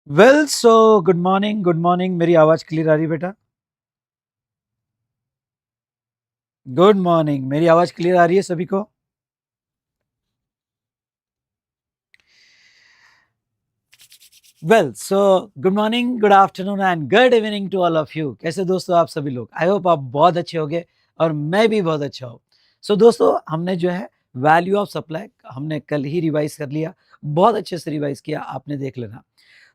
Well so good morning मेरी आवाज clear आ रही है बेटा? गुड मॉर्निंग मेरी आवाज क्लियर आ रही है सभी को? Well so good morning, good afternoon and good evening to all of you. कैसे दोस्तों आप सभी लोग? आई होप आप बहुत अच्छे होंगे और मैं भी बहुत अच्छा हूँ। सो दोस्तों हमने जो है वैल्यू ऑफ सप्लाई हमने कल ही रिवाइज कर लिया, बहुत अच्छे से रिवाइज किया, आपने देख लेना।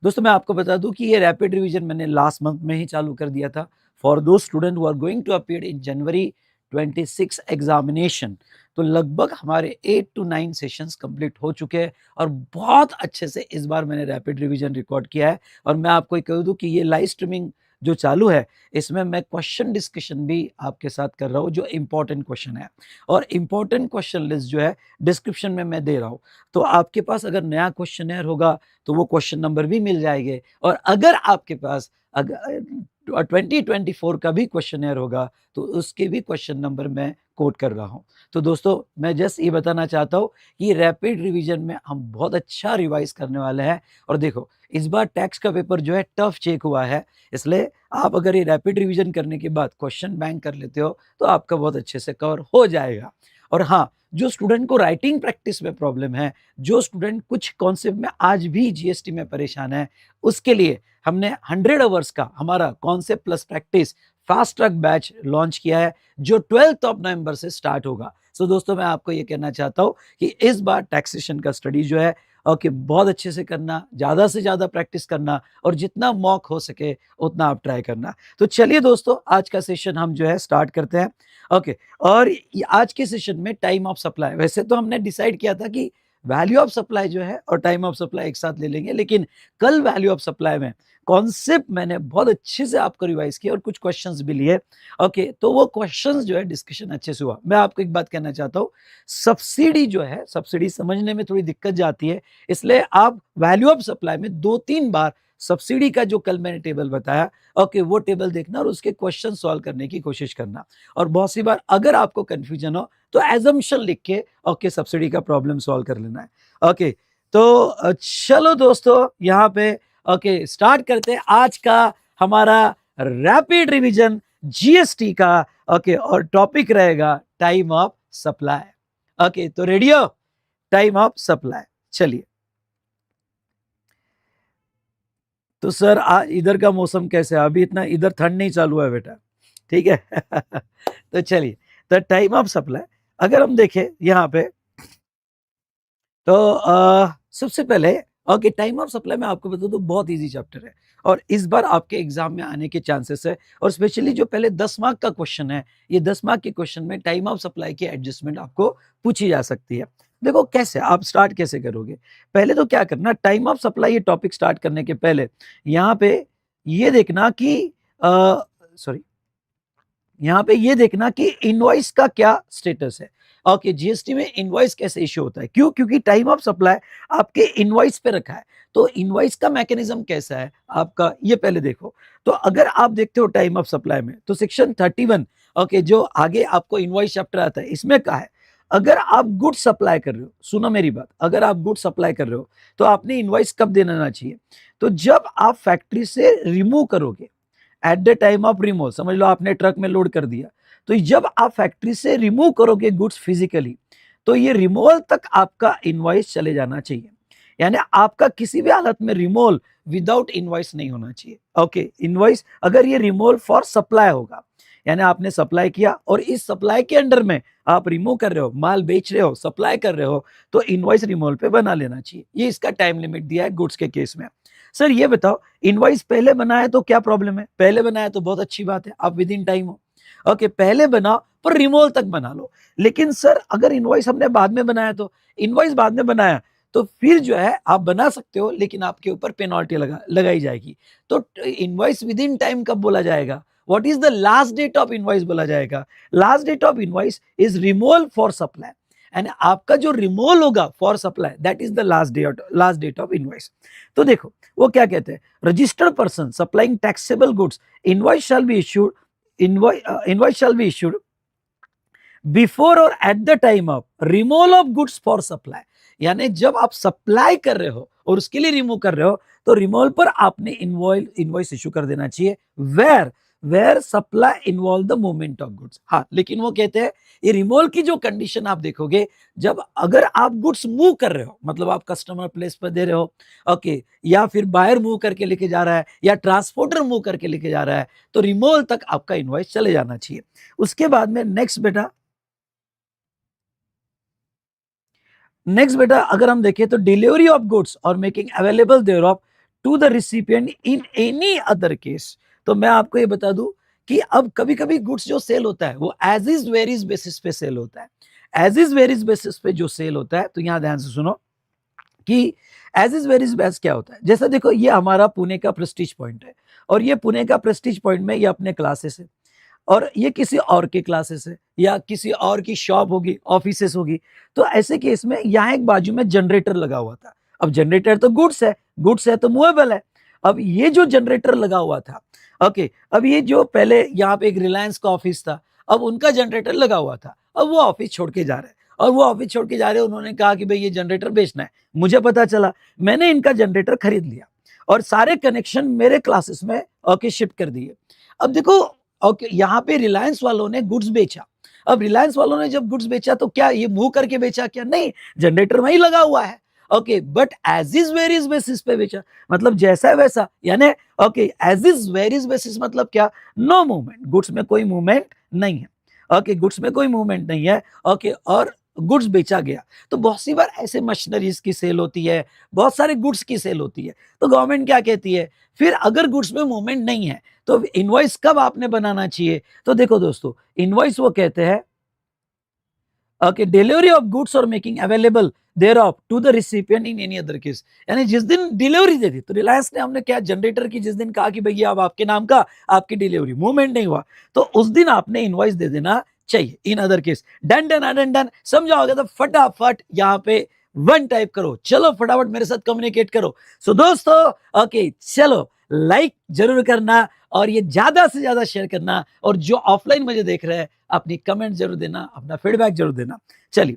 दोस्तों मैं आपको बता दूं कि ये रैपिड रिवीजन मैंने लास्ट मंथ में ही चालू कर दिया था for the student who are going to appear in January 26 examination. तो लगभग हमारे 8 to 9 सेशंस कंप्लीट हो चुके हैं और बहुत अच्छे से इस बार मैंने रैपिड रिवीजन रिकॉर्ड किया है। और मैं आपको कह दूं कि ये लाइव स्ट्रीमिंग जो चालू है इसमें मैं क्वेश्चन डिस्कशन भी आपके साथ कर रहा हूँ जो इंपॉर्टेंट क्वेश्चन है, और इंपॉर्टेंट क्वेश्चन लिस्ट जो है डिस्क्रिप्शन में मैं दे रहा हूँ। तो आपके पास अगर नया क्वेश्चन होगा तो वो क्वेश्चन नंबर भी मिल जाएंगे, और अगर आपके पास अगर 2024 का भी क्वेश्चन होगा तो उसके भी क्वेश्चन नंबर मैं कोट कर रहा हूँ। तो दोस्तों मैं जस्ट ये बताना चाहता हूँ कि रैपिड रिवीजन में हम बहुत अच्छा रिवाइज करने वाले हैं। और देखो इस बार टैक्स का पेपर जो है टफ चेक हुआ है, इसलिए आप अगर ये रैपिड रिवीजन करने के बाद क्वेश्चन बैंक कर लेते हो तो आपका बहुत अच्छे से कवर हो जाएगा। और हाँ, जो स्टूडेंट को राइटिंग प्रैक्टिस में प्रॉब्लम है, जो स्टूडेंट कुछ कॉन्सेप्ट में आज भी जीएसटी में परेशान है, उसके लिए हमने 100 आवर्स का हमारा concept plus practice fast track batch launch किया है जो 12 नवंबर से स्टार्ट होगा। सो दोस्तों मैं आपको ये कहना चाहता हूँ कि इस बार टैक्सेशन का स्टडी जो है ओके बहुत अच्छे से करना, ज्यादा से ज्यादा प्रैक्टिस करना, और जितना मॉक हो सके उतना आप ट्राई करना। तो चलिए दोस्तों आज का सेशन हम जो है स्टार्ट करते हैं। ओके, और आज के सेशन में टाइम ऑफ सप्लाई, वैसे तो हमने डिसाइड किया था कि वैल्यू ऑफ सप्लाई जो है और टाइम ऑफ सप्लाई एक साथ ले लेंगे, लेकिन कल वैल्यू ऑफ सप्लाई में कॉन्सेप्ट मैंने बहुत अच्छे से आपको रिवाइज किया और कुछ क्वेश्चंस भी लिए। ओके, तो वो क्वेश्चंस जो है डिस्कशन अच्छे से हुआ। मैं आपको एक बात कहना चाहता हूँ, सब्सिडी जो है सब्सिडी समझने में थोड़ी दिक्कत जाती है, इसलिए आप वैल्यू ऑफ सप्लाई में 2-3 बार सब्सिडी का जो कल मैंने टेबल बताया ओके वो टेबल देखना और उसके क्वेश्चन सॉल्व करने की कोशिश करना। और बहुत सी बार अगर आपको कंफ्यूजन हो तो एजम्पशन लिख के ओके सब्सिडी का प्रॉब्लम सॉल्व कर लेना है। ओके, तो चलो दोस्तों यहाँ पे ओके स्टार्ट करते हैं आज का हमारा रैपिड रिवीजन जीएसटी का। ओके, और टॉपिक रहेगा टाइम ऑफ सप्लाई। ओके, तो रेडी हो? टाइम ऑफ सप्लाई, चलिए। तो सर इधर का मौसम कैसे है? अभी इतना इधर ठंड नहीं चालू है बेटा, ठीक है। तो चलिए, तो टाइम ऑफ सप्लाई अगर हम देखें यहाँ पे तो सबसे पहले ओके टाइम ऑफ सप्लाई में आपको बता दो बहुत इजी चैप्टर है और इस बार आपके एग्जाम में आने के चांसेस है। और स्पेशली जो पहले 10 मार्क का क्वेश्चन है, ये 10 मार्क के क्वेश्चन में टाइम ऑफ सप्लाई की एडजस्टमेंट आपको पूछी जा सकती है। देखो कैसे आप स्टार्ट कैसे करोगे, पहले तो क्या करना, टाइम ऑफ सप्लाई ये टॉपिक स्टार्ट करने के पहले यहाँ पे ये देखना कि सॉरी यहाँ पे ये देखना कि इनवॉइस का क्या स्टेटस है। ओके, जीएसटी में इनवॉइस कैसे इश्यू होता है, क्यों? क्योंकि टाइम ऑफ सप्लाई आपके इनवॉइस पे रखा है, तो इनवॉइस का मैकेनिज्म कैसा है आपका ये पहले देखो। तो अगर आप देखते हो टाइम ऑफ सप्लाई में तो सेक्शन 31 ओके जो आगे आपको इनवॉइस चैप्टर आता है इसमें कहा है अगर आप गुड सप्लाई कर रहे हो, सुनो मेरी बात, अगर आप गुड सप्लाई कर रहे हो तो आपने इनवॉइस कब देना चाहिए? तो जब आप फैक्ट्री से रिमूव करोगे, eight the time of remove, समझ लो आपने ट्रक में लोड कर दिया, तो जब आप फैक्ट्री से रिमूव करोगे गुड्स फिजिकली तो ये रिमूवल तक आपका इनवॉइस चले जाना चाहिए। यानी आपका किसी भी हालत में रिमूवल विदाउट इनवॉइस नहीं होना चाहिए। ओके, इनवॉइस अगर ये रिमूवल फॉर सप्लाई होगा, यानी आपने सप्लाई किया और इस सप्लाई के अंडर में आप रिमूव कर रहे हो, माल बेच रहे हो, सप्लाई कर रहे हो, तो इनवॉइस रिमूवल पे बना लेना चाहिए। ये इसका टाइम लिमिट दिया है गुड्स के केस में। सर ये बताओ इनवॉइस पहले बनाया तो क्या प्रॉब्लम है? पहले बनाया तो बहुत अच्छी बात है, आप विद इन टाइम हो। ओके, पहले बनाओ पर रिमूवल तक बना लो। लेकिन सर अगर इनवॉइस हमने बाद में बनाया, तो इनवॉइस बाद में बनाया तो फिर जो है आप बना सकते हो लेकिन आपके ऊपर पेनल्टी लगाई जाएगी। तो इनवॉइस विद इन टाइम कब बोला जाएगा? What is the last date of invoice बोला जाएगा? Last date of invoice is removal for supply, and आपका जो रिमूवल होगा for supply that is the last date of invoice. तो देखो वो क्या कहते हैं, registered person supplying taxable goods invoice shall be issued, invoice shall be issued before और at the time of removal of goods for supply. यानी जब आप सप्लाई कर रहे हो और उसके लिए रिमूव कर रहे हो तो रिमोल पर आपने इनवॉइस इशू कर देना चाहिए। Where supply involve the movement of goods. हाँ, लेकिन वो कहते हैं ये रिमोल की जो कंडीशन आप देखोगे, जब अगर आप गुड्स मूव कर रहे हो, मतलब आप कस्टमर प्लेस पर दे रहे हो, ओके, या फिर बायर मूव करके लेके जा रहा है, या ट्रांसपोर्टर मूव करके लेके जा रहा है, तो रिमोल तक आपका इनवॉइस चले जाना चाहिए। उसके बाद में नेक्स्ट बेटा अगर हम देखें तो डिलीवरी ऑफ गुड्स और making available thereof to the recipient in any other case. तो मैं आपको ये बता दूं कि अब कभी कभी गुड्स जो सेल होता है वो एज इज वेरीज बेसिस पे सेल होता है। एज इज वेरीज बेसिस पे जो सेल होता है, तो यहां ध्यान से सुनो कि एज इज वेरीज बेस्ट क्या होता है। जैसा देखो, ये हमारा पुणे का प्रेस्टीज पॉइंट है, और ये पुणे का प्रेस्टीज पॉइंट में ये अपने क्लासेस है, और ये किसी और के क्लासेस है, या किसी और की शॉप होगी, ऑफिसेस होगी। तो ऐसे केस में यहाँ एक बाजू में जनरेटर लगा हुआ था। अब जनरेटर तो गुड्स है तो मूवेबल है। अब ये जो जनरेटर लगा हुआ था, ओके, अब ये जो पहले यहाँ पे एक रिलायंस का ऑफिस था, अब उनका जनरेटर लगा हुआ था, अब वो ऑफिस छोड़ के जा रहे हैं, और वो ऑफिस छोड़ के जा रहे हैं, उन्होंने कहा कि भाई ये जनरेटर बेचना है। मुझे पता चला, मैंने इनका जनरेटर खरीद लिया, और सारे कनेक्शन मेरे क्लासेस में ओके शिफ्ट कर दिए। अब देखो, ओके, यहाँ पे रिलायंस वालों ने गुड्स बेचा। अब रिलायंस वालों ने जब गुड्स बेचा तो क्या ये मूव करके बेचा? क्या नहीं, जनरेटर वहीं लगा हुआ है। Okay, but as is where is basis पे बेचा, मतलब जैसा है वैसा, यानी okay, as is where is basis मतलब क्या? नो मूवमेंट, गुड्स में कोई मूवमेंट नहीं है। ओके, गुड्स में कोई मूवमेंट नहीं है। ओके, और गुड्स बेचा गया। तो बहुत सी बार ऐसे मशीनरीज की सेल होती है, बहुत सारे गुड्स की सेल होती है, तो गवर्नमेंट क्या कहती है, फिर अगर गुड्स में मूवमेंट नहीं है तो इनवॉइस कब आपने बनाना चाहिए? तो देखो दोस्तों, इनवॉइस वो कहते हैं ओके, डिलीवरी ऑफ गुड्स और making available thereof to the recipient in any other case. यानी जिस दिन डिलीवरी दे दी, तो रिलायंस ने हमने क्या जनरेटर की जिस दिन कहा कि भैया अब आपके नाम का आपकी डिलीवरी, मूवमेंट नहीं हुआ, तो उस दिन आपने इनवॉइस दे देना चाहिए। In other case done done done done, समझाओगे तो फटाफट यहाँ पे वन टाइप करो। चलो फटाफट मेरे साथ कम्युनिकेट करो। सो दोस्तों, ओके, चलो लाइक जरूर करना, और ये ज्यादा से ज्यादा शेयर करना, और जो ऑफलाइन मुझे देख रहे हैं अपनी कमेंट जरूर देना, अपना फीडबैक जरूर देना। चलिए,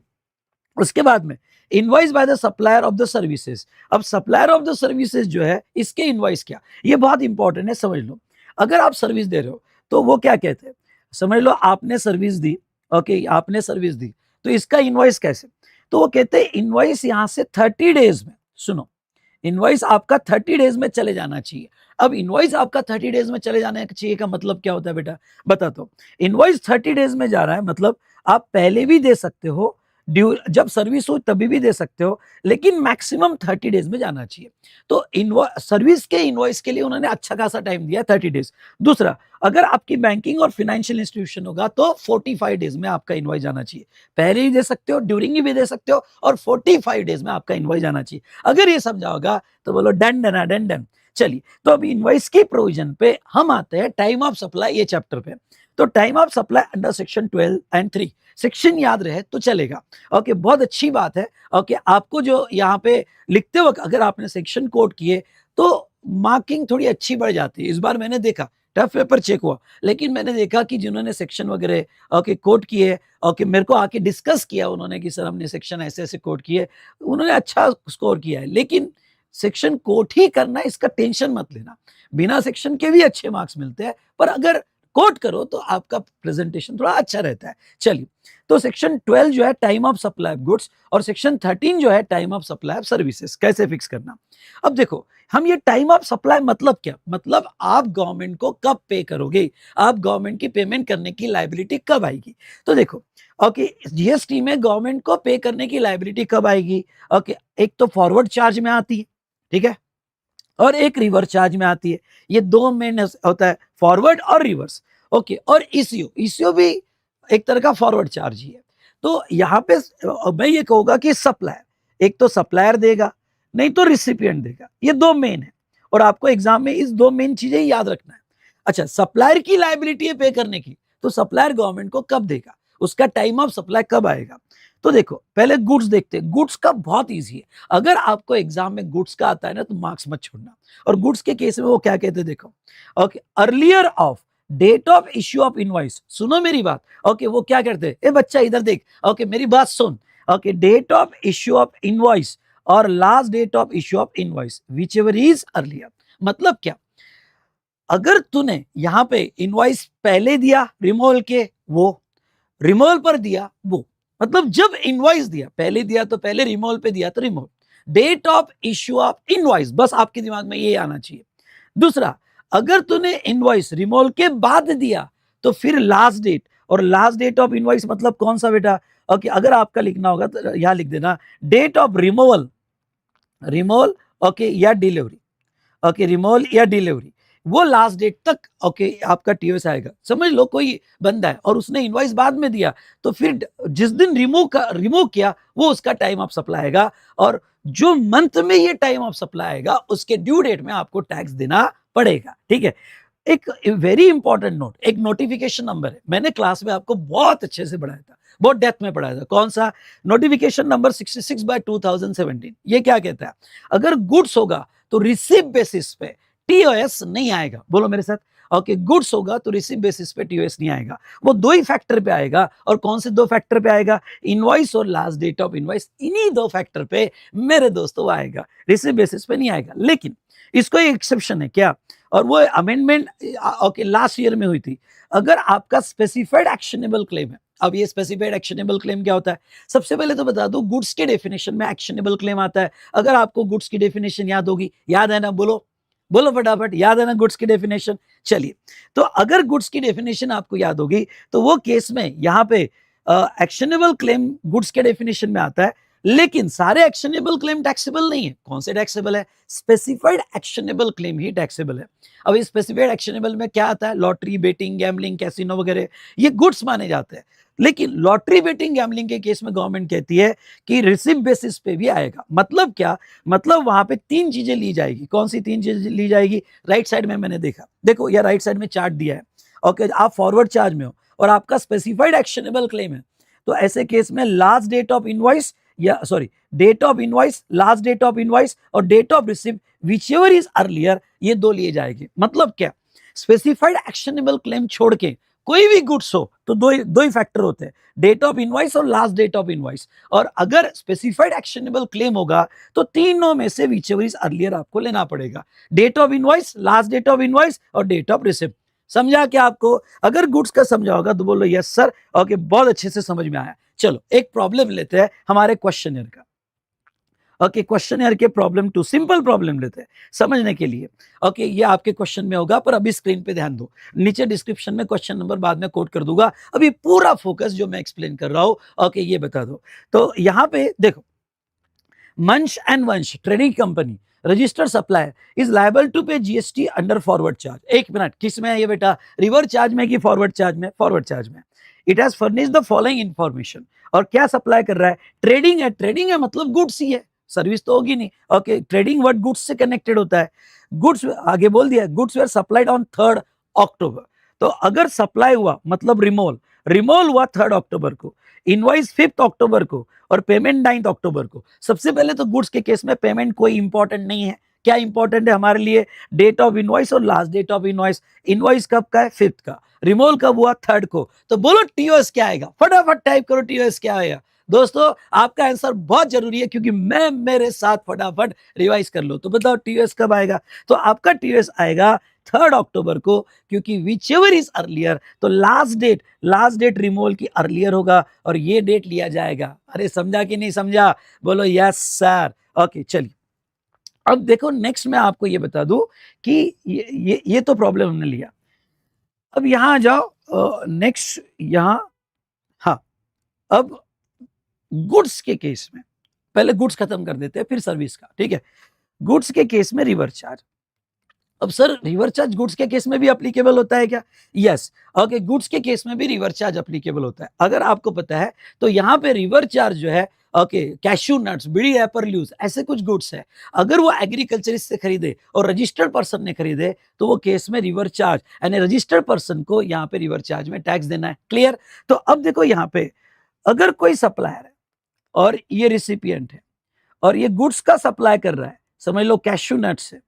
उसके बाद में invoice by the supplier of the services. अब सप्लायर ऑफ द सर्विसेज जो है, इसके इनवॉइस क्या, ये बहुत इंपॉर्टेंट है, समझ लो। अगर आप सर्विस दे रहे हो तो वो क्या कहते हैं, समझ लो आपने सर्विस दी, ओके, आपने सर्विस दी, तो इसका इनवॉइस कैसे? तो वो कहते हैं इनवॉइस यहां से 30 डेज में, सुनो, इनवॉइस आपका 30 डेज में चले जाना चाहिए। अब इनवॉइस आपका 30 डेज में चले जाने चाहिए का मतलब क्या होता है बेटा, बता दो। इनवॉइस 30 डेज में जा रहा है, मतलब आप पहले भी दे सकते हो, ड्यू जब सर्विस हो तभी भी दे सकते हो, लेकिन मैक्सिमम 30 डेज में जाना चाहिए। तो सर्विस के इनवॉइस के लिए उन्होंने अच्छा खासा टाइम दिया, 30 डेज। दूसरा, अगर आपकी बैंकिंग और फाइनेंशियल इंस्टीट्यूशन होगा तो 45 डेज में आपका इनवॉइस जाना चाहिए। पहले ही दे सकते हो, ड्यूरिंग भी दे सकते हो, और 45 डेज में आपका इनवॉइस जाना चाहिए। अगर ये समझा होगा तो बोलो डन डन डन डन। चलिए, तो अब इनवॉइस की प्रोविजन पे हम आते हैं टाइम ऑफ सप्लाई ये चैप्टर पे। तो time of supply under section 12 and 3, section याद रहे तो चलेगा। ओके, बहुत अच्छी बात है। ओके, आपको जो यहाँ पे लिखते वक्त अगर आपने सेक्शन कोड किए तो मार्किंग थोड़ी अच्छी बढ़ जाती है। इस बार मैंने देखा, टफ पेपर चेक हुआ, लेकिन मैंने देखा कि जिन्होंने सेक्शन वगैरह ओके कोड किए, ओके, मेरे को आके डिस्कस किया उन्होंने कि सर हमने सेक्शन ऐसे ऐसे कोड किए, उन्होंने अच्छा स्कोर किया है। लेकिन सेक्शन कोट ही करना, इसका टेंशन मत लेना, बिना सेक्शन के भी अच्छे मार्क्स मिलते हैं, पर अगर कोट करो तो आपका प्रेजेंटेशन थोड़ा अच्छा रहता है। चलिए, तो सेक्शन 12 जो है time of supply of goods, और सेक्शन 13 जो है time of supply of services, कैसे फिक्स करना। अब देखो, हम ये टाइम ऑफ सप्लाई मतलब क्या, मतलब आप गवर्नमेंट को कब पे करोगे, आप गवर्नमेंट की पेमेंट करने की लायबिलिटी कब आएगी। तो देखो, ओके, जीएसटी में गवर्नमेंट को पे करने की लायबिलिटी कब आएगी? ओके, एक तो फॉरवर्ड चार्ज में आती है, ठीक है, और एक रिवर्स चार्ज में आती है। ये दो मेन होता है, फॉरवर्ड और रिवर्स। ओके, और ईसीओ भी एक तरह का फॉरवर्ड चार्ज ही है। तो यहाँ पे मैं ये कहूंगा कि सप्लायर, एक तो सप्लायर देगा, नहीं तो रिसिपिएंट देगा, ये दो मेन है, और आपको एग्जाम में इस दो मेन चीजें याद रखना है। अच्छा, सप्लायर की लायबिलिटी है पे करने की, तो सप्लायर गवर्नमेंट को कब देगा, उसका टाइम ऑफ सप्लाई कब आएगा। तो देखो, पहले गुड्स देखते हैं। गुड्स का बहुत इजी है, अगर आपको एग्जाम में गुड्स का आता है ना तो मार्क्स मत छोड़ना। और गुड्स के केस में वो क्या कहते हैं, देखो, okay, earlier of date of issue of invoice, सुनो मेरी बात। ओके, वो क्या करते हैं, ए बच्चा इधर देख, ओके मेरी बात सुन। Okay, date of issue of invoice, और last date of issue of invoice whichever is earlier. मतलब क्या, अगर तूने यहाँ पे इनवॉइस पहले दिया रिमोल के, वो रिमोल पर दिया वो, मतलब जब इनवॉइस दिया, पहले दिया तो पहले, रिमोल पे दिया तो removal, date of issue of invoice, बस आपके दिमाग में ये आना चाहिए। दूसरा, अगर तूने इनवॉइस रिमोल के बाद दिया तो फिर लास्ट डेट, और लास्ट डेट ऑफ इनवॉइस मतलब कौन सा बेटा, ओके अगर आपका लिखना होगा तो यहां लिख देना date of removal, removal okay या डिलीवरी, ओके रिमोल या डिलीवरी, वो लास्ट डेट तक ओके आपका टीओएस आएगा। समझ लो कोई बंदा है और उसने इनवॉइस बाद में दिया, तो फिर जिस दिन रिमूव किया वो उसका टाइम ऑफ सप्लाई आएगा, और जो मंथ में ये टाइम ऑफ सप्लाई आएगा उसके ड्यू डेट में आपको टैक्स देना पड़ेगा। ठीक है, एक वेरी इंपॉर्टेंट नोट, एक नोटिफिकेशन नंबर है, मैंने क्लास में आपको बहुत अच्छे से पढ़ाया था, बहुत डेप्थ में पढ़ाया था। कौन सा? Notification number 66/2017। ये क्या कहता है, अगर गुड्स होगा तो रिसीव बेसिस पे टीओएस नहीं आएगा। बोलो मेरे साथ, ओके गुड्स होगा तो रिसीव बेसिस पे टीओएस नहीं आएगा, वो दो ही फैक्टर पे आएगा। और कौन से दो फैक्टर पे आएगा? इनवॉइस और लास्ट डेट ऑफ इनवॉइस, इन्हीं दो फैक्टर पे मेरे दोस्तों आएगा, रिसीव बेसिस पे नहीं आएगा। लेकिन इसको एक एक्सेप्शन है क्या, और वो अमेंडमेंट ओके लास्ट ईयर में हुई थी। अगर आपका स्पेसिफाइड एक्शनेबल क्लेम है, अब ये स्पेसिफाइड एक्शनेबल क्लेम क्या होता है? सबसे पहले तो बता दो, गुड्स के डेफिनेशन में एक्शनेबल क्लेम आता है। अगर आपको गुड्स की डेफिनेशन याद होगी, याद है ना? बोलो बोलो फटाफट, याद है ना गुड्स की डेफिनेशन? चलिए, तो अगर गुड्स की डेफिनेशन आपको याद होगी तो वो केस में यहाँ पे एक्शनेबल क्लेम गुड्स के डेफिनेशन में आता है, लेकिन सारे एक्शनेबल क्लेम टैक्सेबल नहीं है। कौन से टैक्सेबल है? स्पेसिफाइड एक्शनेबल क्लेम ही टैक्सेबल है। अब इस स्पेसिफाइड एक्शनेबल में क्या आता है? लॉटरी, बेटिंग, गैम्बलिंग, कैसीनो वगैरह, ये गुड्स माने जाते हैं। लेकिन लॉटरी, बेटिंग, गैम्बलिंग के केस में गवर्नमेंट कहती है कि रिसिव बेसिस पे भी आएगा। मतलब क्या? मतलब वहां पे तीन चीजें ली जाएगी। कौन सी तीन चीजें ली जाएगी? राइट साइड में मैंने देखा, देखो या राइट साइड में चार्ट दिया है। ओके, आप फॉरवर्ड चार्ज में हो और आपका स्पेसिफाइड एक्शनेबल क्लेम है, तो ऐसे केस में लास्ट डेट ऑफ इनवॉइस, या sorry date of invoice, last date of invoice और date of receive whichever is earlier, ये दो लिए जाएंगे। मतलब क्या? स्पेसिफाइड एक्शनेबल क्लेम छोड़ के कोई भी गुड्स हो तो दो ही फैक्टर होते हैं, डेट ऑफ इनवॉइस और लास्ट डेट ऑफ इनवॉइस। और अगर स्पेसिफाइड एक्शनेबल क्लेम होगा तो तीनों में से विच एवर इज अर्लियर आपको लेना पड़ेगा, date of invoice, last date of invoice और डेट ऑफ रिसीव। समझा क्या आपको? अगर गुड्स का समझा होगा तो बोलो यस सर, ओके बहुत अच्छे से समझ में आया। चलो एक प्रॉब्लम लेते हैं हमारे क्वेश्चनर का। ओके, क्वेश्चनर के प्रॉब्लम टू, सिंपल प्रॉब्लम लेते हैं समझने के लिए। ओके, ये आपके क्वेश्चन में होगा, पर अभी स्क्रीन पे ध्यान दो, नीचे डिस्क्रिप्शन में क्वेश्चन नंबर बाद में कोट कर दूंगा, अभी पूरा फोकस जो मैं एक्सप्लेन कर रहा हूं ओके ये बता दो। तो यहां पे देखो, मंच and Vansh trading company registered supplier is liable to pay GST under forward charge. एक मिनट, किस में है ये बेटा? रिवर्स चार्ज में कि फॉरवर्ड चार्ज में? फॉरवर्ड चार्ज में। It has furnish the following information, और क्या सप्लाई कर रहा है? ट्रेडिंग है, ट्रेडिंग है मतलब गुड्स ही है, सर्विस तो होगी नहीं। ओके, ट्रेडिंग वर्ड गुड्स से कनेक्टेड होता है। गुड्स आगे बोल दिया, गुड्स वेर सप्लाइड ऑन 3 अक्टूबर। तो अगर सप्लाई हुआ मतलब रिमोल, रिमोल हुआ 3 अक्टूबर को, इनवॉइस 5 अक्टूबर को और पेमेंट 9 अक्टूबर को। सबसे पहले तो गुड्स के केस में पेमेंट कोई इंपॉर्टेंट नहीं है। क्या इंपॉर्टेंट है हमारे लिए? डेट ऑफ इनवॉइस और last date of invoice. Invoice कब का है? 5 का। रिमोल कब हुआ? 3 को। तो बोलो टीओएस क्या आएगा? फटाफट टाइप करो, टीओएस क्या आएगा? दोस्तों आपका आंसर बहुत जरूरी है, क्योंकि मैं मेरे साथ फटाफट रिवाइज कर लो। तो बताओ टीओएस कब आएगा? तो आपका टीओएस आएगा 3 अक्टूबर को, क्योंकि विच एवर इज अर्लियर, तो लास्ट डेट रिमोल की अर्लियर होगा और ये डेट लिया जाएगा। अरे समझा कि नहीं समझा? बोलो यस सर। ओके चलिए, अब देखो नेक्स्ट मैं आपको ये बता दूं कि ये तो प्रॉब्लम हमने लिया। अब यहां आ जाओ, नेक्स्ट यहां, हाँ, अब गुड्स के केस में, पहले गुड्स खत्म कर देते हैं फिर सर्विस का, ठीक है? गुड्स के केस में रिवर्स चार्ज। अब सर रिवर्स चार्ज गुड्स के केस में भी एप्लीकेबल होता है क्या? यस, ओके, गुड्स के केस में भी रिवर्स चार्ज एप्लीकेबल होता है। अगर आपको पता है तो यहाँ पे रिवर्स चार्ज जो है, ओके, कैशू नट्स, बीड़ी, एपर ल्यूज, ऐसे कुछ गुड्स है, अगर वो एग्रीकल्चरिस्ट से खरीदे और रजिस्टर्ड पर्सन ने खरीदे तो वो केस में रिवर्स चार्ज, यानी रजिस्टर्ड पर्सन को यहाँ पे रिवर्स चार्ज में टैक्स देना है। क्लियर? तो अब देखो यहाँ पे, अगर कोई सप्लायर है और ये रिसिपिएंट है और ये गुड्स का सप्लाई कर रहा है, समझ लो कैशू नट्स है,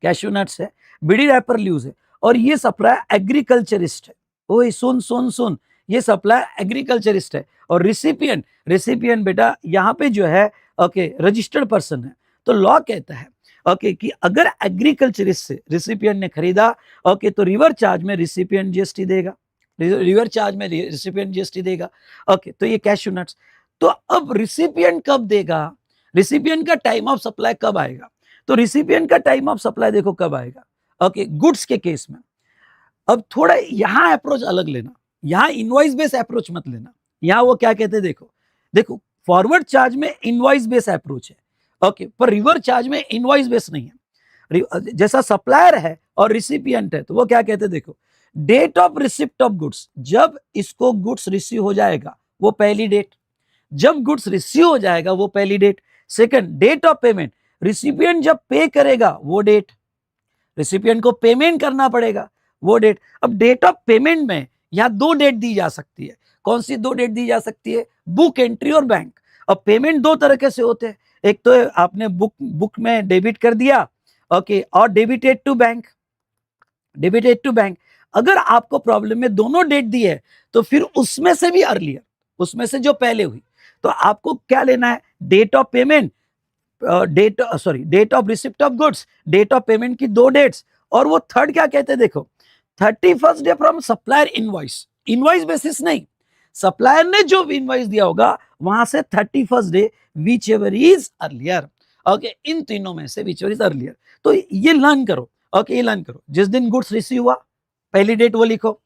कैशू नट्स है, बीड़ी, रैपर ल्यूज है, और ये सप्लाई एग्रीकल्चरिस्ट है। ओए सुन सुन सुन, ये सप्लाई एग्रीकल्चरिस्ट है और रिसिपिएंट बेटा यहाँ पे जो है ओके रजिस्टर्ड पर्सन है, तो लॉ कहता है ओके कि अगर एग्रीकल्चरिस्ट से रिसिपिएंट ने खरीदा ओके तो रिवर चार्ज में रिसिपिएंट जीएसटी देगा, रिवर चार्ज में रिसिपिएंट जीएसटी देगा। ओके तो ये कैश्यू नट्स। तो अब रिसिपिएंट कब देगा, रिसिपिएंट का टाइम ऑफ सप्लाई कब आएगा, तो रिसिपिएंट का टाइम ऑफ सप्लाई देखो कब आएगा, ओके गुड्स के केस में। अब थोड़ा यहां अप्रोच अलग लेना, यहां इनवॉइस बेस अप्रोच मत लेना। यहां वो क्या कहते हैं देखो, देखो फॉरवर्ड चार्ज में इनवॉइस बेस अप्रोच है ओके, पर रिवर चार्ज में इनवॉइस बेस नहीं है। जैसा सप्लायर है और रिसिपिएंट है तो वो क्या कहते हैं देखो, date of receipt of goods, जब इसको गुड्स रिसीव हो जाएगा वो पहली डेट, जब गुड्स रिसीव हो जाएगा वो पहली डेट। Second date of payment, recipient जब पे करेगा वो डेट, रिसिपिएंट को पेमेंट करना पड़ेगा वो डेट। अब डेट ऑफ पेमेंट में यहां दो डेट दी जा सकती है, कौन सी दो डेट दी जा सकती है, बुक एंट्री और बैंक। अब पेमेंट दो तरह से होते हैं, एक तो आपने बुक में डेबिट कर दिया ओके, और debited to bank, debited to bank. अगर आपको प्रॉब्लम में दोनों डेट दी है तो फिर उसमें से भी अर्लियर, उसमें से जो पहले हुई, तो आपको क्या लेना है, date of payment, date of receipt of goods, date of payment की दो डेट्स, और वो थर्ड क्या कहते हैं देखो, 31st day from supplier invoice, invoice basis नहीं, सप्लायर ने जो इनवॉइस दिया होगा वहां से 31st day whichever is earlier. Okay in तीनों में से विच एवर इज अर्लियर। तो ये लर्न करो ओके, ये लर्न करो, जिस दिन गुड्स रिसीव हुआ पहली डेट वो लिखो,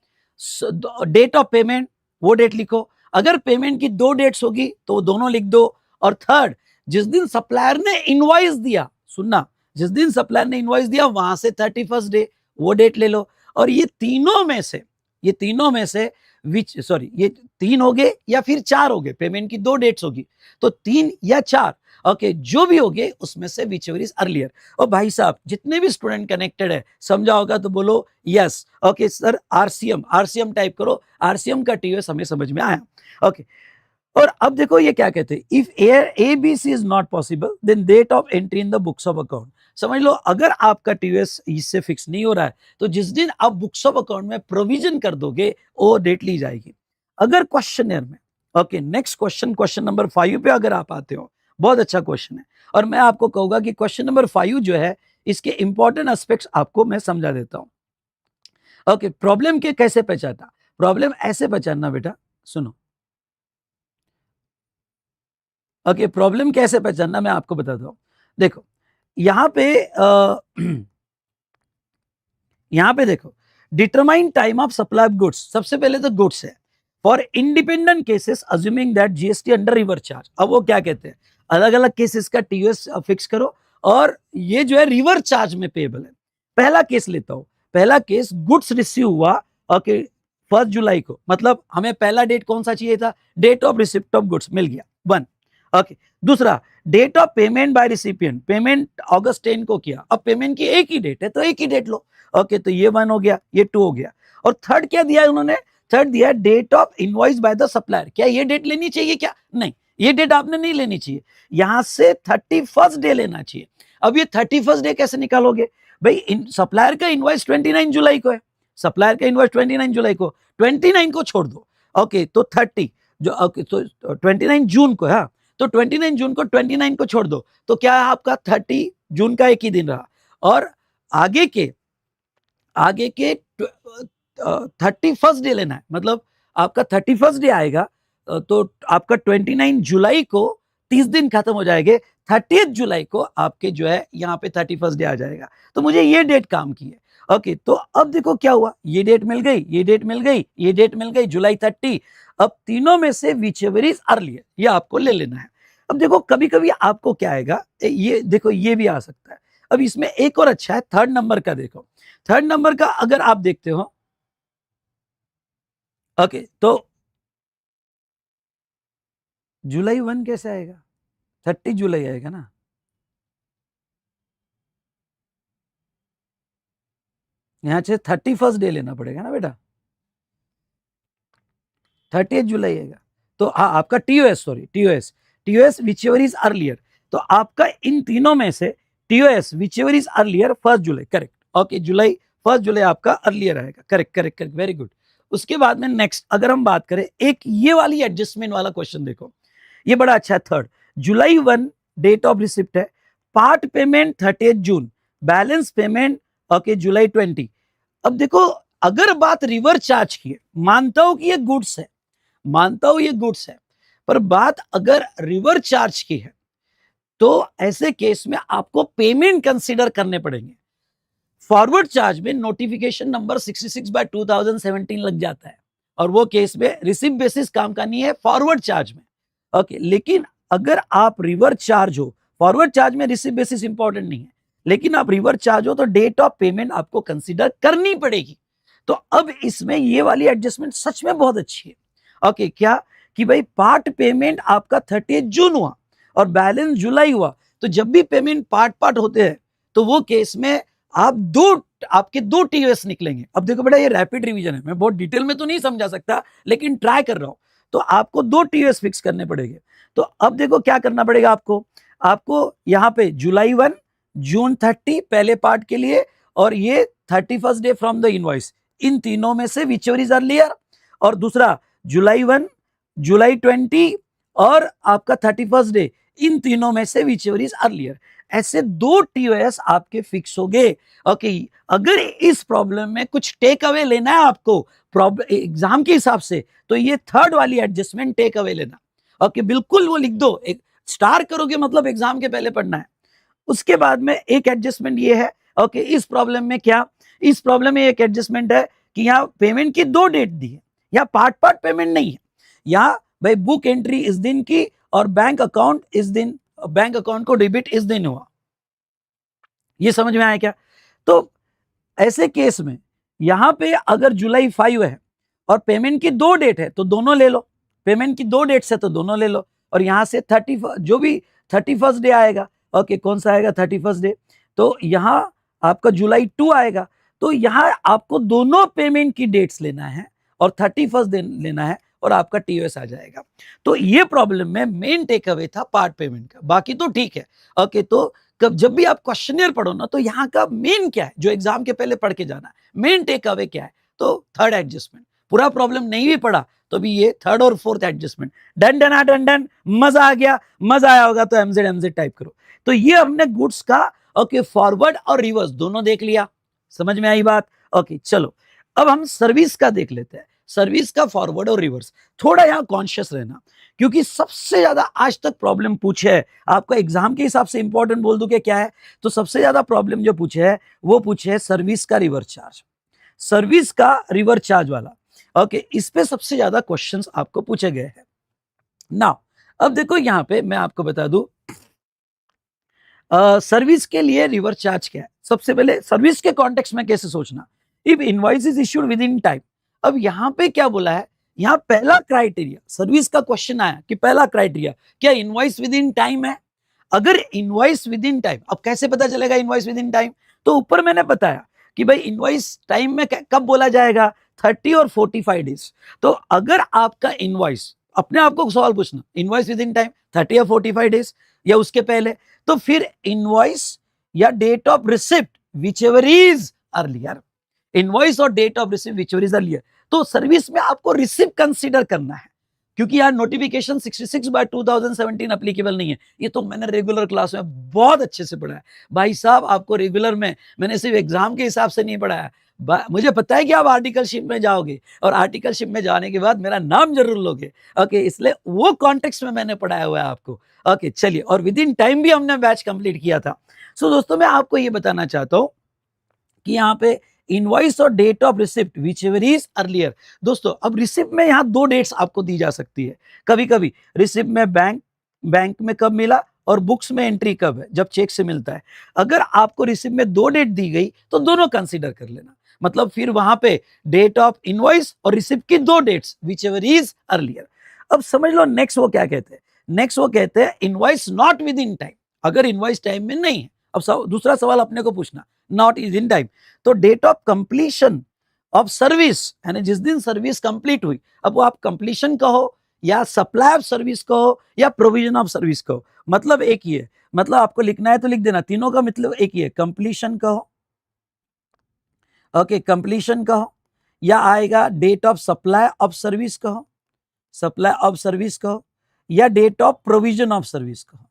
डेट ऑफ पेमेंट वो डेट लिखो, अगर पेमेंट की दो डेट्स होगी तो दोनों लिख दो, और थर्ड जिस दिन सप्लायर ने इनवॉइस दिया, सुनना, जिस दिन सप्लायर ने इनवॉइस दिया वहां से 31st डे वो डेट ले लो। और ये तीनों में से, ये तीनों में से ये तीन हो गए या फिर चार हो गए, पेमेंट की दो डेट्स होगी तो तीन या चार ओके, जो भी हो गए उसमें से विच एवर इज अर्लियर। और भाई साहब जितने भी स्टूडेंट कनेक्टेड है समझा होगा तो बोलो yes okay sir, RCM, RCM type करो, आरसीएम का टीओएस हमें समझ में आया ओके। और अब देखो ये क्या कहते हैं, if ABC is not possible then date of entry in the books of account. समझ लो अगर आपका टीओएस इससे फिक्स नहीं हो रहा है तो जिस दिन आप बुक्स ऑफ अकाउंट में प्रोविजन कर दोगे वो डेट ली जाएगी। अगर क्वेश्चनर में okay, next question, question number 5 पे अगर आप आते हो, बहुत अच्छा क्वेश्चन है, और मैं आपको कहूंगा कि क्वेश्चन नंबर 5 जो है इसके इंपॉर्टेंट एस्पेक्ट्स आपको मैं समझा देता हूं ओके। प्रॉब्लम के कैसे पहचानना, प्रॉब्लम ऐसे पहचानना बेटा, सुनो ओके, प्रॉब्लम कैसे पहचानना मैं आपको बताता हूं। देखो यहां पे यहां पे देखो, determine time of supply of goods, सबसे पहले तो गुड्स है, for independent cases assuming that GST under reverse charge. अब वो क्या कहते हैं, अलग अलग केसेस का टीओएस फिक्स करो और ये जो है रिवर चार्ज में पेबल है। पहला केस लेता हूं, पहला केस गुड्स रिसीव हुआ ओके 1 जुलाई को, मतलब हमें पहला डेट कौन सा चाहिए था, date of receipt of goods, मिल गया 1 ओके। दूसरा date of payment by recipient, payment अगस्त 10 को किया, अब पेमेंट की एक ही डेट है तो एक ही डेट लो ओके, तो ये 1 हो गया, ये 2 हो गया। और थर्ड क्या दिया है उन्होंने, थर्ड दिया date of invoice by the supplier. क्या ये डेट लेनी चाहिए क्या, नहीं, ये डेट आपने नहीं लेनी चाहिए, यहां से 31st डे लेना चाहिए। अब ये 31st डे कैसे निकालोगे भाई, सप्लायर का इनवॉइस 29 जुलाई को है, सप्लायर का इनवॉइस 29 जुलाई को, 29 को छोड़ दो ओके, तो 30 जो ओके, तो 29 जून को है, तो 29 जून को 29 को छोड़ दो तो क्या है आपका 30 जून का एक ही दिन रहा, और आगे के 31st डे लेना है, मतलब आपका 31st डे आएगा तो आपका 29 जुलाई को 30 दिन खत्म हो जाएंगे, 30th जुलाई को आपके जो है यहाँ पे 31st डे आ जाएगा, तो मुझे ये डेट काम की है ओके। तो अब देखो क्या हुआ, ये डेट मिल गई, ये डेट मिल गई, ये डेट मिल गई, जुलाई 30। अब तीनों में से विच एवर इज अर्लियर ये आपको ले लेना है। अब देखो कभी कभी आपको क्या आएगा, ये देखो ये भी आ सकता है। अब इसमें एक और अच्छा है, थर्ड नंबर का देखो, थर्ड नंबर का अगर आप देखते हो ओके, तो जुलाई 1 कैसे आएगा, 30 जुलाई आएगा ना, यहां से 31st डे लेना पड़ेगा ना बेटा, 30 जुलाई आएगा। तो हाँ आपका TOS, sorry TOS whichever is earlier, तो आपका इन तीनों में से TOS whichever is earlier 1 जुलाई, करेक्ट ओके, जुलाई 1 जुलाई आपका अर्लियर आएगा, correct correct correct, very good. उसके बाद में नेक्स्ट अगर हम बात करें, एक ये वाली एडजस्टमेंट वाला क्वेश्चन देखो, ये बड़ा अच्छा है, third, July 1 date of receipt है, part payment 30 June, balance payment okay July 20। अब देखो अगर बात रिवर्स चार्ज की है, मानता हूं कि ये गुड्स है, मानता हूं ये गुड्स है, पर बात अगर रिवर्स चार्ज की है तो ऐसे केस में आपको पेमेंट कंसीडर करने पड़ेंगे। फॉरवर्ड चार्ज में नोटिफिकेशन नंबर 66/2017 लग जाता है और वो केस में रिसिप्ट बेसिस काम का नहीं है फॉरवर्ड चार्ज में। ओके, लेकिन अगर आप रिवर्स चार्ज हो, फॉरवर्ड चार्ज में रिसिप्ट बेसिस इंपॉर्टेंट नहीं है, लेकिन आप रिवर्स चार्ज हो तो डेट ऑफ पेमेंट आपको कंसीडर करनी पड़ेगी। तो अब इसमें ये वाली एडजस्टमेंट सच में बहुत अच्छी है। ओके, क्या कि भाई पार्ट पेमेंट आपका 30 जून हुआ और बैलेंस जुलाई हुआ, तो जब भी पेमेंट पार्ट पार्ट होते हैं तो वो केस में आपके दो टीओएस निकलेंगे। अब देखो बेटा ये रैपिड रिवीजन है, मैं बहुत डिटेल में तो नहीं समझा सकता लेकिन ट्राई कर रहा हूं। तो आपको दो टीओएस फिक्स करने पड़ेंगे। तो अब देखो क्या करना पड़ेगा आपको यहाँ पे जुलाई 1 जून 30 पहले पार्ट के लिए, और ये 31st day from the invoice, इन तीनों में से विचवर इज अर्लियर, और दूसरा जुलाई 1 जुलाई 20 और आपका 31st डे, इन तीनों में से विचवर इज अर्लियर। ऐसे दो टीओएस आपके फिक्स हो गए। ओके, अगर इस प्रॉब्लम में कुछ टेक अवे लेना है आपको प्रॉब्लम एग्जाम के हिसाब से, तो ये थर्ड वाली एडजस्टमेंट टेक अवे लेना। ओके, बिल्कुल वो लिख दो, एक स्टार करोगे मतलब एग्जाम के पहले पढ़ना है। उसके बाद में एक एडजस्टमेंट ये है, ओके, इस प्रॉब्लम में क्या, इस प्रॉब्लम में एक एडजस्टमेंट है कि यहाँ पेमेंट की दो डेट दी है, यहाँ पार्ट पार्ट पेमेंट नहीं है, यहाँ भाई बुक एंट्री इस दिन की और बैंक अकाउंट इस दिन, बैंक अकाउंट को डेबिट इस दिन हुआ। ये समझ में आया क्या? तो ऐसे केस में यहां पे अगर जुलाई 5 है और पेमेंट की दो डेट है तो दोनों ले लो, पेमेंट की दो डेट्स है तो दोनों ले लो, और यहां से 30 जो भी 31st डे आएगा, ओके, कौन सा आएगा 31st डे, तो यहां आपका जुलाई 2 आएगा, तो यहां आपको दोनों पेमेंट की डेट्स लेना है और 31st दिन लेना है और आपका टीओएस आ जाएगा। तो ये प्रॉब्लम में मेन टेक अवे था पार्ट पेमेंट का, बाकी तो ठीक है। ओके, तो जब भी आप क्वेश्चनियर पढ़ो ना तो यहाँ का मेन क्या है जो एग्जाम के पहले पढ़ के जाना है, मेन टेक अवे क्या है, तो थर्ड एडजस्टमेंट। पूरा प्रॉब्लम नहीं भी पढ़ा तो भी ये थर्ड और fourth adjustment, done done done done, मजा आ गया, मजा आया होगा तो एमजेड टाइप करो। तो ये हमने गुड्स का ओके फॉरवर्ड और रिवर्स दोनों देख लिया, समझ में आई बात? ओके, चलो अब हम सर्विस का देख लेते हैं, सर्विस का फॉरवर्ड और रिवर्स। थोड़ा यहाँ कॉन्शियस रहना, क्योंकि सबसे ज्यादा आज तक प्रॉब्लम पूछे है, आपको एग्जाम के हिसाब से इंपॉर्टेंट बोल दूं कि क्या है, तो सबसे ज्यादा प्रॉब्लम जो पूछे है वो पूछे है सर्विस का रिवर्स चार्ज, सर्विस का रिवर्स चार्ज वाला। ओके, इस पे सबसे ज्यादा क्वेश्चंस आपको पूछे गए हैं। नाउ अब देखो यहाँ पे मैं आपको बता दूं सर्विस के लिए रिवर्स चार्ज क्या है। सबसे पहले सर्विस के कॉन्टेक्स्ट में कैसे सोचना, if invoice is issued with in time. अब यहाँ पे क्या बोला है, यहाँ पहला क्राइटेरिया, सर्विस का क्वेश्चन आया कि पहला क्राइटेरिया क्या इनवॉइस विद इन टाइम है। अगर इनवॉइस विद इन टाइम, अब कैसे पता चलेगा इनवॉइस विद इन टाइम, तो ऊपर मैंने बताया कि भाई इनवॉइस टाइम में कब बोला जाएगा, 30 और 45 डेज। तो अगर आपका इनवॉइस, अपने आप को सवाल पूछना, इनवॉइस विद इन टाइम 30 या 45 डेज या उसके पहले, तो फिर इनवॉइस या date of receipt whichever is earlier, invoice और date of receipt whichever is earlier. तो सर्विस में आपको रिसिप्ट कंसीडर करना है, क्योंकि यार नोटिफिकेशन 66/2017 एप्लीकेबल नहीं है। ये तो मैंने रेगुलर क्लास में बहुत अच्छे से पढ़ा है भाई साहब, आपको रेगुलर में मैंने सिर्फ एग्जाम के हिसाब से नहीं पढ़ाया, मुझे पता है कि आप आर्टिकलशिप में जाओगे और आर्टिकलशिप में जाने के बाद मेरा नाम जरूर लोगे। ओके, इसलिए वो कॉन्टेक्स्ट में मैंने पढ़ाया हुआ है आपको। ओके, चलिए, और विद इन टाइम भी हमने बैच कंप्लीट किया था। सो दोस्तों मैं आपको ये बताना चाहता हूं कि यहाँ पे इनवॉइस और date of receipt whichever is earlier. दोस्तों अब रिसिप्ट में यहाँ दो डेट्स आपको दी जा सकती है, कभी कभी रिसिप्ट में बैंक में कब मिला और बुक्स में एंट्री कब है, जब चेक से मिलता है। अगर आपको रिसिप्ट में दो डेट दी गई तो दोनों कंसीडर कर लेना, मतलब फिर वहां पे डेट ऑफ इनवॉइस और रिसिप्ट की दो dates whichever is earlier. अब समझ लो नेक्स्ट वो क्या कहते हैं, नेक्स्ट वो कहते हैं invoice not within time. अगर इनवॉइस टाइम में नहीं है, अब दूसरा सवाल अपने को पूछना, नॉट इज इन टाइम, तो date of completion of service, यानी जिस दिन सर्विस कंप्लीट हुई, अब वो आप कंप्लीशन कहो या सप्लाई ऑफ सर्विस कहो या प्रोविजन ऑफ सर्विस कहो, मतलब एक ही है। मतलब आपको लिखना है तो लिख देना, तीनों का मतलब एक ही है, कंप्लीशन कहो, ओके, कंप्लीशन कहो, या आएगा date of supply of service कहो, सप्लाई ऑफ सर्विस कहो, या date of provision of service कहो।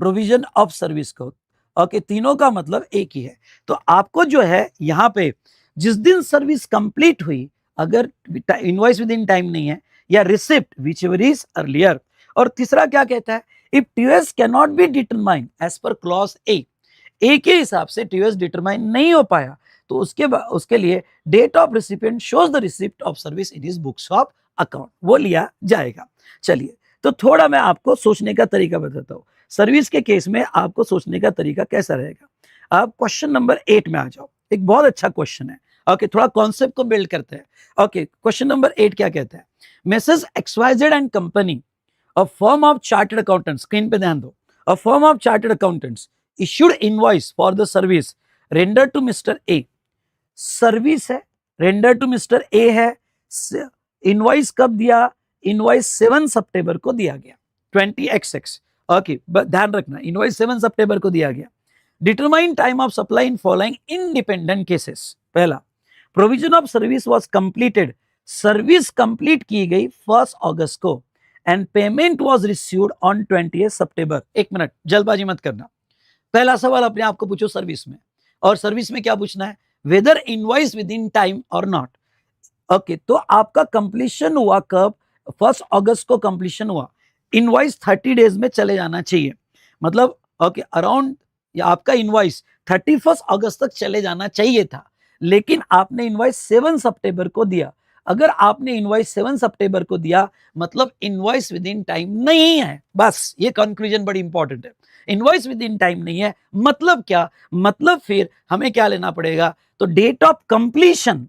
प्रोविजन ऑफ सर्विस को। ओके, तीनों का मतलब एक ही है। तो आपको जो है यहाँ पे जिस दिन सर्विस कंप्लीट हुई, अगर इनवॉइस विद इन टाइम नहीं है, या receipt whichever is earlier. और तीसरा क्या कहता है, if TOS can not be determine as per clause A के हिसाब से टीओएस डिटरमाइन नहीं हो पाया, तो उसके लिए date of recipient shows the receipt of service in his books of account, वो लिया जाएगा। चलिए, तो थोड़ा मैं आपको सोचने का तरीका बताता हूं। सर्विस के केस में आपको सोचने का तरीका कैसा रहेगा। आप क्वेश्चन नंबर 8 में आ जाओ, एक बहुत अच्छा क्वेश्चन है। ओके, थोड़ा कॉन्सेप्ट को बिल्ड करते हैं। ओके, क्वेश्चन नंबर 8 क्या कहता है, message XYZ and company, a firm of chartered accountants, screen पे ध्यान दो, अ firm of chartered accountants issued invoice for the service rendered to Mr. A। Service है, रेंडर टू मिस्टर ए है, invoice कब दिया, इनवॉइस 7 सितंबर को दिया गया, 20XX। ओके, ध्यान रखना, इनवॉइस 7 सितंबर को दिया गया। Determine time of supply in following independent cases. पहला, provision of service was completed, service complete की गई 1 अगस्त को, and payment was received on 20 सितंबर। एक मिनट, जल्दबाजी मत करना। पहला सवाल अपने आप को पूछो सर्विस में, और सर्विस में क्या पूछना है, whether invoice within time और नॉट। ओके, तो आपका कंप्लीशन हुआ कब, 1 अगस्त को कंप्लीशन हुआ, इनवॉइस 30 डेज में चले जाना चाहिए, मतलब ओके अराउंड, या आपका इनवॉइस 31 अगस्त तक चले जाना चाहिए था, लेकिन आपने इनवॉइस 7 सितंबर को दिया। अगर आपने इनवॉइस 7 सितंबर को दिया, मतलब इनवॉइस विद इन टाइम नहीं है। बस ये कंक्लूजन बड़ी इंपॉर्टेंट है, इनवॉइस विद इन टाइम नहीं है, मतलब क्या, मतलब फिर हमें क्या लेना पड़ेगा, तो डेट ऑफ कंप्लीशन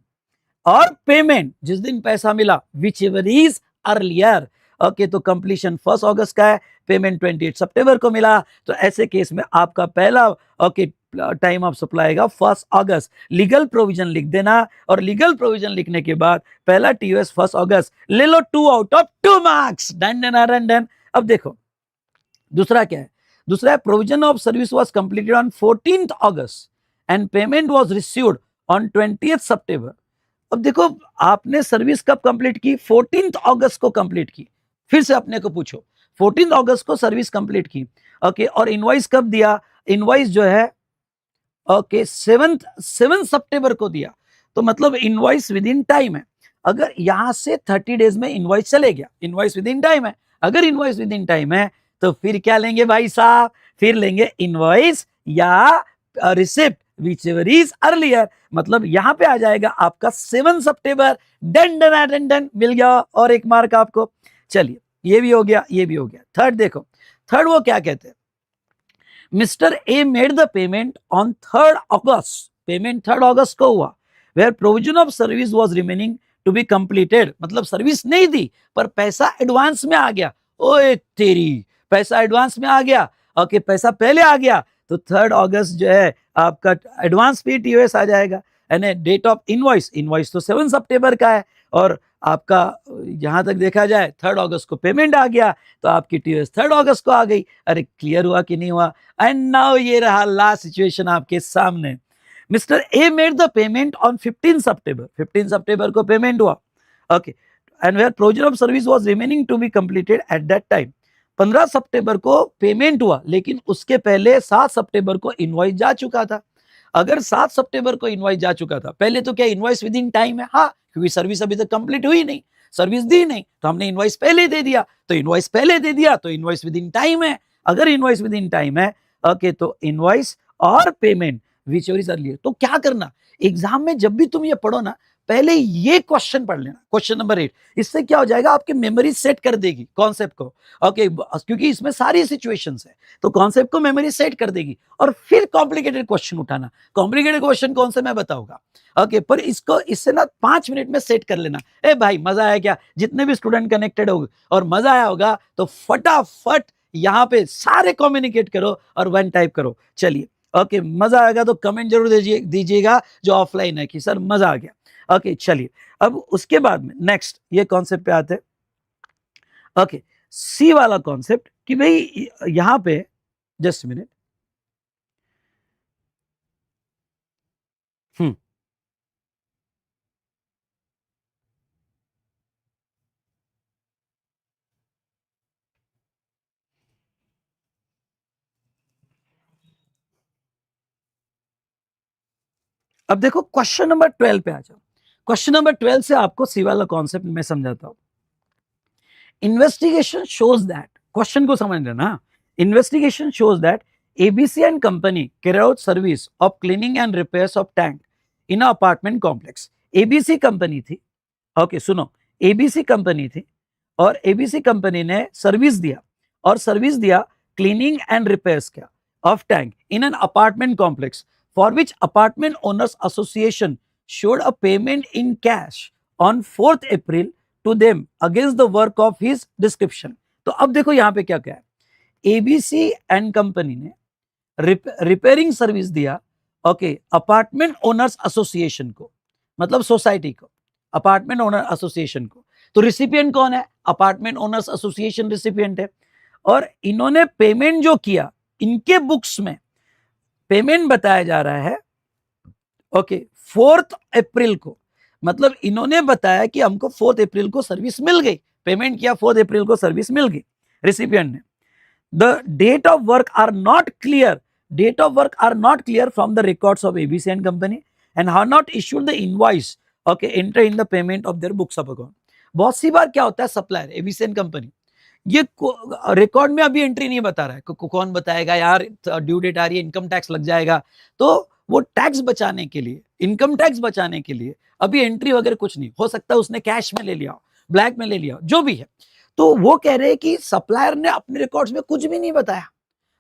और पेमेंट जिस दिन पैसा मिला, which ever is earlier. Okay, तो कंप्लीशन 1 अगस्त का है, पेमेंट 28 सितंबर को मिला, तो ऐसे केस में आपका पहला ओके टाइम ऑफ सप्लाई आएगा 1 अगस्त। लीगल प्रोविजन लिख देना, और लीगल प्रोविजन लिखने के बाद पहला टीओएस 1 अगस्त ले लो, 2 out of 2 marks, done done done done. अब देखो दूसरा क्या है, दूसरा है provision of service was completed on 14 August and payment was received on 20 सितंबर। अब देखो, आपने सर्विस कब कंप्लीट की, 14 अगस्त को कंप्लीट की। फिर से अपने को पूछो, 14 अगस्त को सर्विस कंप्लीट की, ओके, और इनवॉइस कब दिया, इनवॉइस जो है ओके 7 सितंबर को दिया, तो मतलब इनवॉइस विद इन टाइम है। अगर यहां से 30 डेज में इनवॉइस चले गया, इनवॉइस विद इन टाइम है, अगर इनवॉइस विद इन टाइम है, तो फिर क्या लेंगे भाई साहब, फिर लेंगे इनवॉइस या receipt whichever is earlier, मतलब यहां पे आ जाएगा आपका 7 सितंबर। डन डन डन डन, मिल गया और एक मार्क आपको। चलिए, ये भी हो गया, ये भी हो गया। थर्ड देखो, थर्ड वो क्या कहते हैं, mister A made the payment on 3 August, payment 3 August को हुआ, where provision of service was remaining to be completed, मतलब सर्विस नहीं दी पर पैसा एडवांस में आ गया। ओए तेरी, पैसा एडवांस में आ गया, ओके, पैसा पहले आ गया, तो 3 अगस्त जो है आपका एडवांस पे टीओएस आ जाएगा। यानी डेट ऑफ इनवॉइस, इनवॉइस तो 7 सितंबर का है, और आपका यहां तक देखा जाए 3 अगस्त को पेमेंट आ गया, तो आपकी टीओएस 3 अगस्त को आ गई। अरे क्लियर हुआ कि नहीं हुआ। एंड नाउ ये रहा लास्ट सिचुएशन आपके सामने, mister A made the payment on 15 सितंबर, 15 सितंबर को पेमेंट हुआ, okay, and where provision of service was remaining to be completed at that time. 15 सितंबर को पेमेंट हुआ, लेकिन उसके पहले 7 सितंबर को इनवॉइस जा चुका था। अगर 7 सितंबर को इनवॉइस जा चुका था, पहले तो क्या इनवॉइस विद इन टाइम है, हाँ, क्योंकि सर्विस अभी तक कंप्लीट हुई नहीं, सर्विस दी नहीं, तो हमने इनवॉइस पहले दे दिया, तो इनवॉइस पहले दे दिया, तो इनवॉइस विद इन टाइम है। अगर इनवॉइस विद इन टाइम है, ओके, तो इनवॉइस और payment whichever is earlier. तो क्या करना, एग्जाम में जब भी तुम ये पढ़ो ना, पहले ये क्वेश्चन पढ़ लेना, क्वेश्चन नंबर 8। इससे क्या हो जाएगा, आपकी मेमोरी सेट कर देगी कॉन्सेप्ट को, ओके, क्योंकि इसमें सारी सिचुएशंस है, तो कॉन्सेप्ट को मेमोरी सेट कर देगी। और फिर कॉम्प्लिकेटेड क्वेश्चन उठाना, कॉम्प्लिकेटेड क्वेश्चन कौन से मैं बताऊंगा, ओके, पर इसको इससे ना 5 मिनट में सेट कर लेना। ए भाई मजा आया क्या, जितने भी स्टूडेंट कनेक्टेड हो और मजा आया होगा, तो फटाफट यहाँ पे सारे कम्युनिकेट करो और वन टाइप करो। चलिए, ओके, मजा आएगा तो कमेंट जरूर दीजिएगा जो ऑफलाइन है, कि सर मजा आ गया। ओके, चलिए, अब उसके बाद में नेक्स्ट ये कॉन्सेप्ट पे आते हैं। ओके, सी वाला कॉन्सेप्ट, कि भाई यहां पे जस्ट मिनट, हम्म, अब देखो क्वेश्चन नंबर 12 पे आ जाओ। क्वेश्चन नंबर 12 से आपको सी वाला कॉन्सेप्ट मैं समझाता हूं। इन्वेस्टिगेशन शोज दैट, क्वेश्चन को समझ लेना, investigation shows that ABC and company carry out service of cleaning and repairs of tank in a apartment complex. ABC company थी, ओके सुनो, एबीसी कंपनी थी और एबीसी कंपनी ने सर्विस दिया, और सर्विस दिया क्लीनिंग एंड रिपेयर्स क्या of tank in an apartment complex for which apartment owners association showed a payment in cash on 4th April to them against the work of his description। तो अब देखो यहां पे क्या क्या है, एबीसी एंड कंपनी ने रिपेयरिंग सर्विस दिया, ओके, अपार्टमेंट ओनर्स एसोसिएशन को, मतलब सोसाइटी को, अपार्टमेंट ओनर एसोसिएशन को। तो रिसिपिएंट कौन है, अपार्टमेंट ओनर्स एसोसिएशन रिसिपिएंट है। और इन्होंने पेमेंट जो किया, इनके बुक्स में पेमेंट बताया जा रहा है, ओके, 4th अप्रैल को, मतलब इन्होंने बताया कि हमको 4th अप्रैल को सर्विस मिल गई, पेमेंट किया 4th अप्रैल को सर्विस मिल गई रिसिपिएंट ने। The date of work are not clear, date of work are not clear from the records of ABC and company and have not issued the invoice, okay, enter in the payment of their books of account. बहुत सी बार क्या होता है, supplier ABC and company ये record में अभी entry नहीं बता रहा है, कौन बताएगा यार, ड्यू डेट आ रही है, इनकम टैक्स लग जाएगा, तो वो टैक्स बचाने के लिए, इनकम टैक्स बचाने के लिए अभी एंट्री वगैरह कुछ नहीं, हो सकता है उसने कैश में ले लिया, ब्लैक में ले लिया, जो भी है। तो वो कह रहे हैं कि सप्लायर ने अपने रिकॉर्ड्स में कुछ भी नहीं बताया,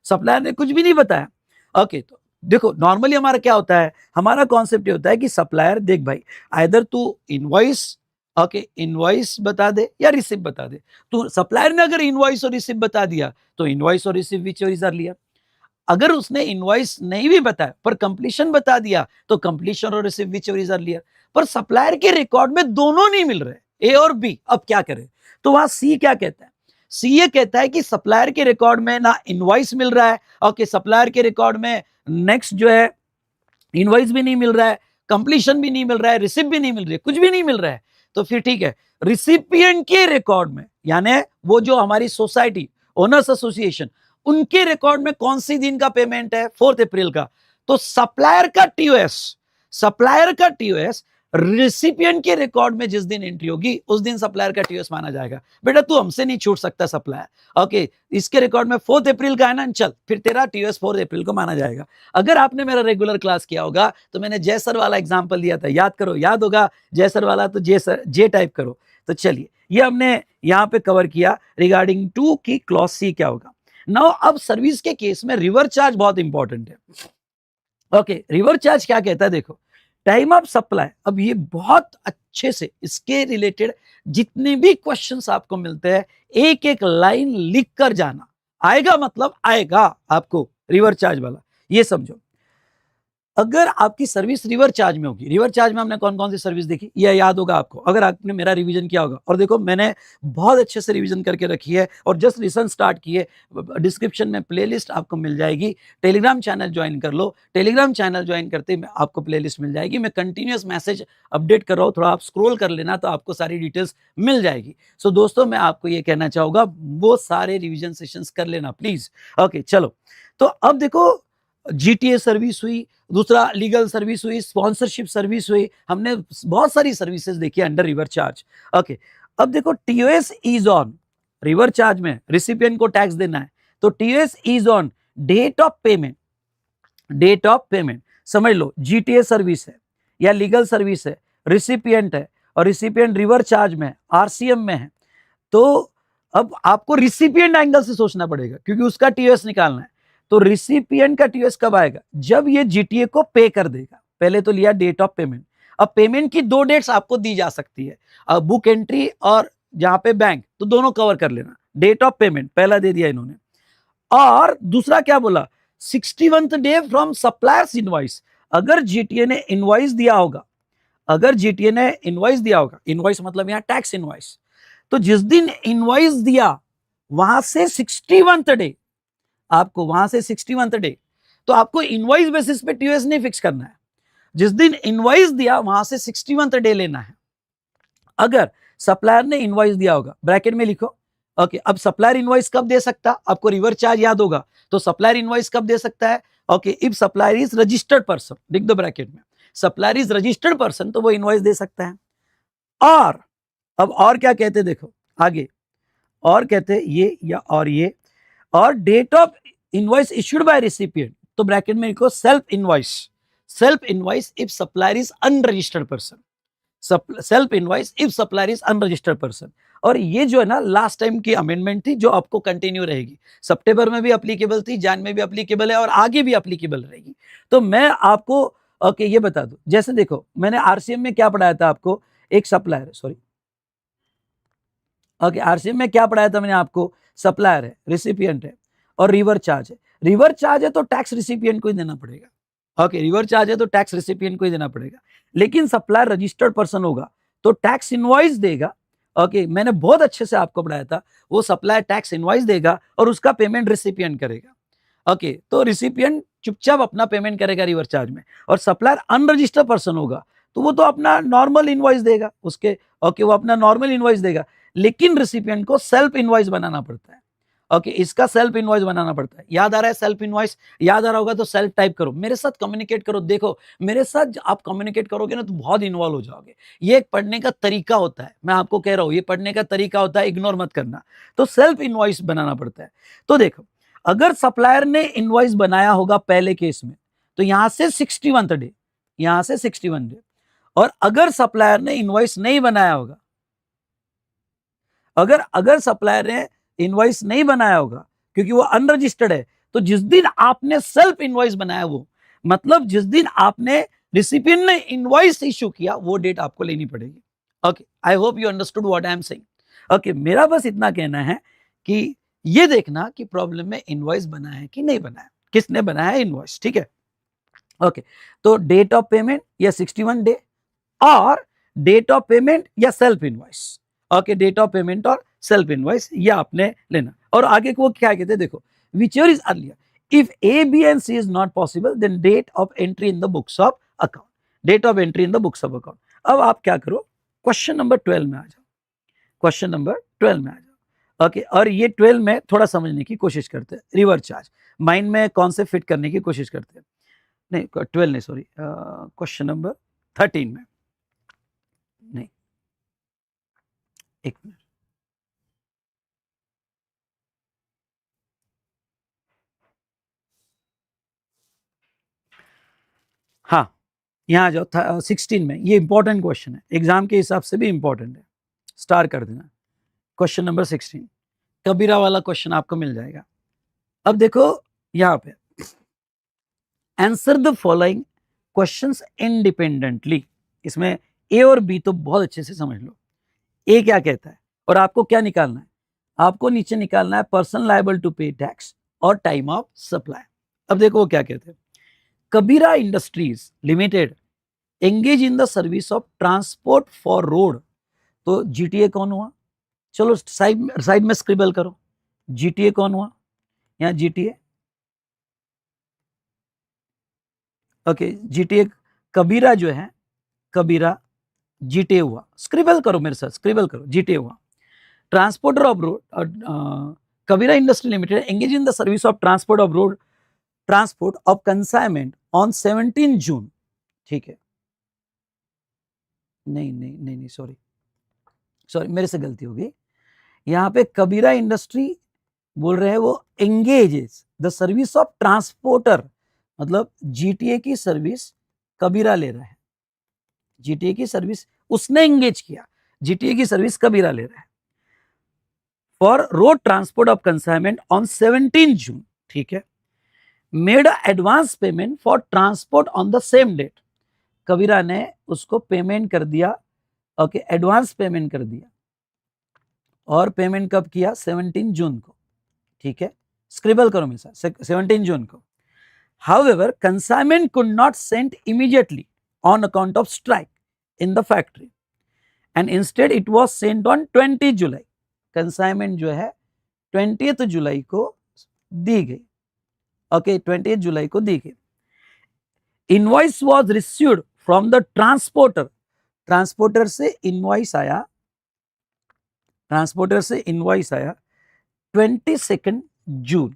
सप्लायर ने कुछ भी नहीं बताया। ओके, तो देखो नॉर्मली हमारा क्या होता है, हमारा कॉन्सेप्ट ये होता है कि सप्लायर, देख भाई, आइदर तू इनवॉइस, ओके, इनवॉइस बता दे या रिसिप्ट बता दे। तो सप्लायर ने अगर इनवॉइस और रिसिप्ट बता दिया तो इनवॉइस और रिसिप्ट विच इज अर्लियर, अगर उसने इनवॉइस नहीं भी बताया पर कंप्लीशन बता दिया तो कंप्लीशन और रिसिप्ट विच इज अर्लियर। पर सप्लायर के रिकॉर्ड में दोनों नहीं मिल रहे, ए और बी, अब क्या करें। तो वहां सी क्या कहता है, सी ये कहता है कि सप्लायर के रिकॉर्ड में ना इनवॉइस मिल रहा है, ओके, सप्लायर के रिकॉर्ड में नेक्स्ट जो है इनवॉइस भी नहीं मिल रहा है, कंप्लीशन भी नहीं मिल रहा है, रिसिप्ट भी नहीं मिल रही है, कुछ भी नहीं मिल रहा है। तो फिर ठीक है, रिसिपिएंट के रिकॉर्ड में, यानी वो जो हमारी सोसाइटी ओनर्स एसोसिएशन, उनके रिकॉर्ड में कौन सी दिन का पेमेंट है, 4th अप्रैल का। तो सप्लायर का टीओएस, सप्लायर का टीओएस रिसिपिएंट के रिकॉर्ड में जिस दिन एंट्री होगी उस दिन सप्लायर का टीओएस माना जाएगा। बेटा तू हमसे नहीं छूट सकता सप्लायर, ओके, इसके रिकॉर्ड में 4th अप्रैल का है ना, चल फिर तेरा टीओएस 4th अप्रैल को माना जाएगा। अगर आपने मेरा रेगुलर क्लास किया होगा तो मैंने जयसर वाला एग्जाम्पल दिया था, याद करो, याद होगा जयसर वाला, तो जे टाइप करो। तो चलिए, ये हमने यहां पे कवर किया रिगार्डिंग टू की क्लॉज सी क्या होगा। नाउ अब सर्विस के केस में रिवर चार्ज बहुत इंपॉर्टेंट है, ओके, रिवर चार्ज क्या कहता है, देखो, टाइम ऑफ सप्लाई। अब ये बहुत अच्छे से इसके रिलेटेड जितने भी क्वेश्चंस आपको मिलते हैं एक एक लाइन लिख कर जाना, आएगा मतलब आएगा आपको रिवर चार्ज वाला, ये समझो। अगर आपकी सर्विस रिवर चार्ज में होगी, रिवर चार्ज में हमने कौन कौन सी सर्विस देखी, ये याद होगा आपको, अगर आपने मेरा रिवीजन किया होगा। और देखो मैंने बहुत अच्छे से रिवीजन करके रखी है और जस्ट रिसेंट स्टार्ट की है। डिस्क्रिप्शन में प्लेलिस्ट आपको मिल जाएगी, टेलीग्राम चैनल ज्वाइन कर लो, टेलीग्राम चैनल ज्वाइन करते ही आपको प्लेलिस्ट मिल जाएगी। मैं कंटिन्यूस मैसेज अपडेट कर रहा हूँ, थोड़ा आप स्क्रॉल कर लेना तो आपको सारी डिटेल्स मिल जाएगी। सो दोस्तों मैं आपको ये कहना चाहूँगा, वो सारे रिविजन सेशंस कर लेना प्लीज। ओके चलो, तो अब देखो जीटीए सर्विस हुई, दूसरा लीगल सर्विस हुई, स्पॉन्सरशिप सर्विस हुई, हमने बहुत सारी सर्विसेज देखी अंडर रिवर चार्ज। ओके, अब देखो TOS is on, reverse charge में रिसिपिएंट को टैक्स देना है, तो TOS is on date of payment, date of payment समझ लो, जीटीए सर्विस है या लीगल सर्विस है, रिसिपिएंट है और रिसिपिएंट रिवर चार्ज में है, आरसीएम में है। तो अब आपको रिसिपिएंट एंगल से सोचना पड़ेगा क्योंकि उसका टीओएस निकालना है। तो रिसिपिएंट का टीओएस कब आएगा, जब ये जीटीए को पे कर देगा। पहले तो लिया डेट ऑफ पेमेंट, अब पेमेंट की दो डेट्स आपको दी जा सकती है, अब बुक एंट्री और जहां पे बैंक, तो दोनों कवर कर लेना। डेट ऑफ पेमेंट पहला दे दिया इन्होंने, और दूसरा क्या बोला, 61th day from supplier's invoice. अगर जीटीए ने इनवॉइस दिया होगा, अगर जीटीए ने इनवॉइस दिया होगा, इनवॉइस मतलब यहां टैक्स इनवॉइस, तो जिस दिन इनवॉइस दिया वहां से 61th डे, आपको वहां से 61th डे, तो आपको इनवॉइस बेसिस पे टीओएस नहीं फिक्स करना है, जिस दिन इनवॉइस दिया वहां से 61th डे लेना है। अगर सप्लायर ने इनवॉइस दिया होगा, ब्रैकेट में लिखो, ओके, अब सप्लायर इनवॉइस कब दे सकता, आपको रिवर चार्ज याद होगा, तो सप्लायर इनवॉइस कब दे सकता है, okay, if supplier is registered person, लिख दो ब्रैकेट में, सप्लायर इज रजिस्टर्ड पर्सन तो वो इनवॉइस दे सकता है। और अब और क्या कहते हैं देखो आगे, और कहते हैं ये या और ये, और date of invoice issued by recipient, तो ब्रैकेट में लिखो self invoice if supplier is unregistered person, self invoice if supplier is unregistered person. और ये जो है ना लास्ट टाइम की अमेंडमेंट थी जो आपको कंटिन्यू रहेगी, सितंबर में भी अप्लीकेबल थी, जैन में भी अप्लीकेबल है और आगे भी अप्लीकेबल रहेगी। तो मैं आपको ओके ये बता दूं, जैसे देखो मैंने आरसीएम में क्या पढ़ाया था आपको, एक सप्लायर सॉरी ओके आरसीएम में क्या पढ़ाया था मैंने आपको, सप्लायर है, रिसिपिएंट है और रिवर चार्ज है। रिवर चार्ज है तो टैक्स रिसिपिएंट को ही देना पड़ेगा। ओके रिवर चार्ज है तो टैक्स रिसिपिएंट को ही देना पड़ेगा। लेकिन सप्लायर रजिस्टर्ड पर्सन होगा तो टैक्स इनवॉइस देगा। ओके मैंने बहुत अच्छे से आपको पढ़ाया था, वो सप्लायर टैक्स इनवॉइस देगा और उसका पेमेंट रिसिपिएंट करेगा। ओके तो रिसिपिएंट चुपचाप अपना पेमेंट करेगा रिवर चार्ज में, और सप्लायर अनरजिस्टर्ड पर्सन होगा तो वो तो अपना नॉर्मल इनवॉइस देगा उसके। ओके वो अपना नॉर्मल इनवॉइस देगा, लेकिन रिसिपिएंट को सेल्फ इनवॉइस बनाना पड़ता है। ओके इसका सेल्फ इनवॉइस बनाना पड़ता है। याद आ रहा है सेल्फ इनवॉइस? याद आ रहा होगा तो सेल्फ टाइप करो, मेरे साथ कम्युनिकेट करो। देखो मेरे साथ आप कम्युनिकेट करोगे ना तो बहुत इन्वॉल्व हो जाओगे। ये एक पढ़ने का तरीका होता है, मैं आपको कह रहा हूं ये पढ़ने का तरीका होता है, इग्नोर मत करना। तो सेल्फ इनवॉइस बनाना पड़ता है। तो देखो अगर सप्लायर ने इनवॉइस बनाया होगा पहले केस में तो यहां से 61 डे, यहां से 61 डे। और अगर सप्लायर ने इनवॉइस नहीं बनाया होगा, अगर सप्लायर ने इनवॉइस नहीं बनाया होगा क्योंकि वो अनरजिस्टर्ड है, तो जिस दिन आपने सेल्फ इनवॉइस बनाया, वो मतलब जिस दिन आपने रिसिपिएंट ने इनवॉइस इश्यू किया वो डेट आपको लेनी पड़ेगी। Okay I hope you understood what I am saying. Okay मेरा बस इतना कहना है कि ये देखना कि प्रॉब्लम में इनवॉइस बना है कि नहीं बना है, किसने बनाया है इनवॉइस, ठीक है। ओके तो डेट ऑफ पेमेंट या 61 डे और डेट ऑफ पेमेंट या self invoice. Okay date of payment और सेल्फ इनवॉइस ये आपने लेना। और आगे को क्या कहते हैं देखो, whichever is earlier, if A, B and C is not possible then date of entry in the books of account, date of entry in the books of account। अब आप क्या करो, क्वेश्चन नंबर 12 में आ जाओ, क्वेश्चन नंबर 12 में आ जाओ। Okay और ये 12 में थोड़ा समझने की कोशिश करते हैं, रिवर चार्ज माइंड में कौन से फिट करने की कोशिश करते हैं। नहीं 12 नहीं सॉरी, क्वेश्चन नंबर 13 में, नहीं एक मिनट, हाँ यहाँ जाओ 16 में। ये इंपॉर्टेंट क्वेश्चन है, एग्जाम के हिसाब से भी इंपॉर्टेंट है, स्टार कर देना। क्वेश्चन नंबर 16 कबीरा वाला क्वेश्चन आपको मिल जाएगा। अब देखो यहाँ पे answer the following questions independently, इसमें ए और बी तो बहुत अच्छे से समझ लो। ए क्या कहता है और आपको क्या निकालना है, आपको नीचे निकालना है person liable to pay tax और टाइम ऑफ सप्लाई। अब देखो वो क्या कहते हैं, Kabira industries limited engage in the service of transport for road. तो जीटीए कौन हुआ, चलो साइड में स्क्रिबल करो, जीटीए कौन हुआ, यहाँ जीटीए ओके जीटीए कबीरा जो है, कबीरा जीटीए हुआ, स्क्रिबल करो मेरे साथ, स्क्रिबल करो, जीटीए हुआ। Transporter of road Kabira industry limited engage in the service of transport of road, transport of consignment on 17 June, ठीक है। नहीं नहीं नहीं नहीं सॉरी सॉरी मेरे से गलती हो गई, यहाँ पे कबीरा इंडस्ट्री बोल रहे हैं वो engages the service of transporter, मतलब जीटीए की सर्विस कबीरा ले रहा है, जीटीए की सर्विस उसने एंगेज किया, जीटीए की सर्विस कबीरा ले रहा है for road transport of consignment on 17 June, ठीक है। Made advance payment for transport on the same date, Kabira ने उसको पेमेंट कर दिया, ओके एडवांस पेमेंट कर दिया, और पेमेंट कब किया, 17 जून को, ठीक है। स्क्रिबल करो मेरे साथ, 17 जून को। However, consignment could not send immediately on account of strike in the factory, and instead it was sent on 20 July. Consignment जो है 20 जुलाई को दी गई, ओके 20 जुलाई को दी गई। Invoice was received from the transporter, transporter से इनवॉइस आया, ट्रांसपोर्टर से invoice आया 22 जून,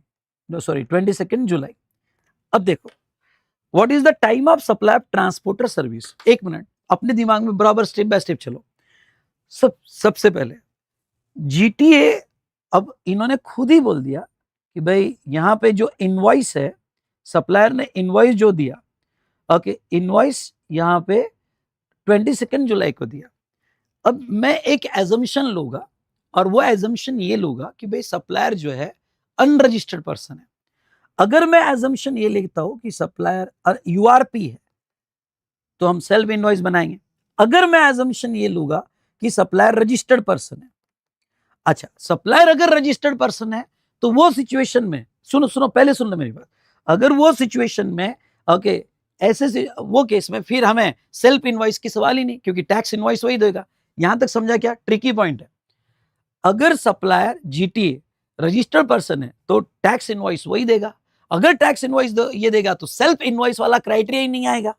नो सॉरी 22 जुलाई। अब देखो what is the time of supply of transporter service. एक मिनट, अपने दिमाग में बराबर स्टेप बाय स्टेप चलो। सबसे पहले जीटीए, अब इन्होंने खुद ही बोल दिया कि भाई यहां पे जो इनवॉइस है, सप्लायर ने इनवॉइस जो दिया, ओके, इनवॉइस यहां पे 22 जुलाई को दिया। अब मैं एक एजम्पशन लूंगा और वो एजम्पशन ये लूंगा कि भाई सप्लायर जो है अनरजिस्टर्ड पर्सन है। अगर मैं एजम्पशन ये लिखता हूं कि सप्लायर यूआरपी है तो हम सेल्फ इनवॉइस बनाएंगे। अगर मैं एजम्पशन ये लूंगा कि सप्लायर रजिस्टर्ड पर्सन है, अच्छा, सप्लायर अगर रजिस्टर्ड पर्सन है तो वो सिचुएशन में, सुनो पहले सुन लो मेरी बात, अगर वो सिचुएशन में, ओके, ऐसे वो केस में फिर हमें सेल्फ इनवॉइस की सवाल ही नहीं, क्योंकि टैक्स इनवॉइस वही देगा। यहां तक समझा क्या? ट्रिकी पॉइंट है। अगर सप्लायर जीटीए रजिस्टर्ड पर्सन है तो टैक्स इनवॉइस वही देगा। अगर टैक्स इनवॉइस ये देगा तो सेल्फ इनवॉइस वाला क्राइटेरिया ही नहीं आएगा।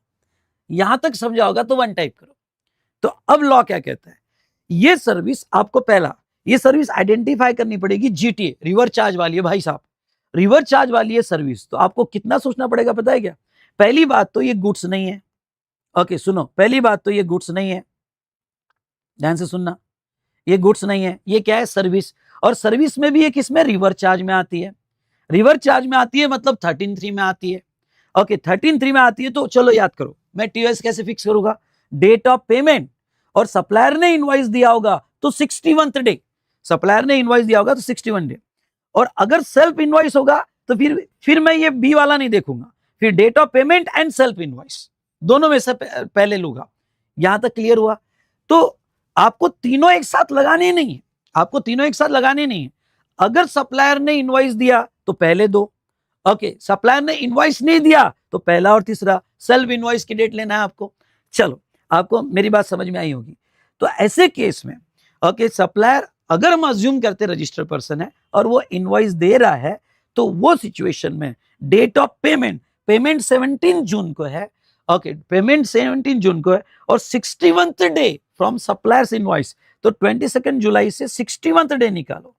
यहां तक समझा होगा तो वन टाइप करो। तो अब लॉ क्या कहता है, ये सर्विस आपको पहला, ये सर्विस आइडेंटिफाई करनी पड़ेगी जीटीए, रिवर्स चार्ज वाली है भाई साहब, रिवर्स चार्ज वाली है सर्विस। तो आपको कितना सोचना पड़ेगा पता है क्या? पहली बात तो ये गुड्स नहीं है। ओके सुनो, पहली बात तो ये गुड्स नहीं है, ध्यान से सुनना, ये गुड्स नहीं है, ये क्या है? सर्विस। और सर्विस में भी ये किसमें? रिवर्स चार्ज में आती है। रिवर्स चार्ज में आती है मतलब 13(3) में आती है। ओके 13(3) में आती है तो चलो याद करो, मैं टीओएस कैसे फिक्स करूंगा? डेट ऑफ पेमेंट, और सप्लायर ने इनवॉइस दिया होगा तो 61th डे, सप्लायर ने इनवॉइस दिया होगा तो 61 डे। और अगर सेल्फ इनवॉइस होगा तो फिर मैं ये बी वाला नहीं देखूंगा, फिर date of payment and self invoice दोनों में से पहले लूंगा। यहां तक क्लियर हुआ? तो आपको तीनों एक साथ लगाने नहीं है, आपको तीनों एक साथ लगाने नहीं है। अगर सप्लायर ने इनवॉइस दिया तो पहले दो, ओके, सप्लायर ने इनवॉइस नहीं दिया तो पहला और तीसरा, सेल्फ इनवॉइस की डेट लेना है आपको। चलो, आपको मेरी बात समझ में आई होगी। तो ऐसे केस में, ओके, सप्लायर अगर हम अज्यूम करते रजिस्टर्ड पर्सन है और वो इनवॉइस दे रहा है तो वो सिचुएशन में डेट ऑफ पेमेंट, पेमेंट 17 जून को है, ओके, पेमेंट 17 जून को है, और 61th day from supplier's invoice, तो 22 जुलाई से 61th डे निकालो।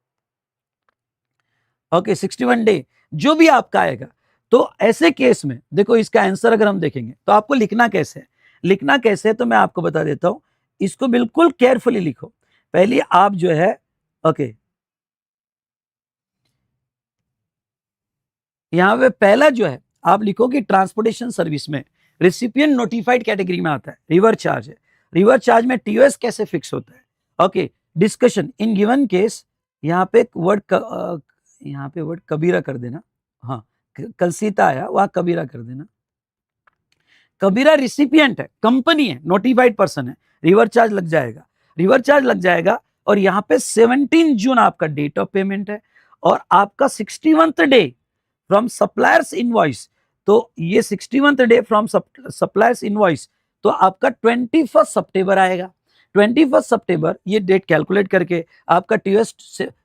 ओके 61 डे जो भी आपका आएगा। तो ऐसे केस में देखो, इसका आंसर अगर हम देखेंगे तो आपको लिखना कैसे है, लिखना कैसे है तो मैं आपको बता देता हूं। इसको बिल्कुल केयरफुली लिखो। पहले आप जो है, ओके, यहां पे पहला जो है आप लिखो कि ट्रांसपोर्टेशन सर्विस में रिसिपिएंट नोटिफाइड कैटेगरी में आता है, रिवर्स चार्ज है। रिवर्स चार्ज में टीओएस कैसे फिक्स होता है? Okay, discussion in given case, यहाँ पे वर्ड, यहाँ पे वर्ड कबीरा कर देना, हाँ, कलसीता आया वहां कबीरा कर देना। कबीरा रिसिपिएंट है, कंपनी है, नोटिफाइड पर्सन है, रिवर्स चार्ज लग जाएगा, रिवर्स चार्ज लग जाएगा। और यहाँ पे 17 जून आपका डेट ऑफ पेमेंट है और आपका 61th day from supplier's invoice, तो ये 61th day from supplier's invoice, तो आपका 21 सितंबर आएगा। 21 सितंबर ये डेट कैलकुलेट करके आपका TOS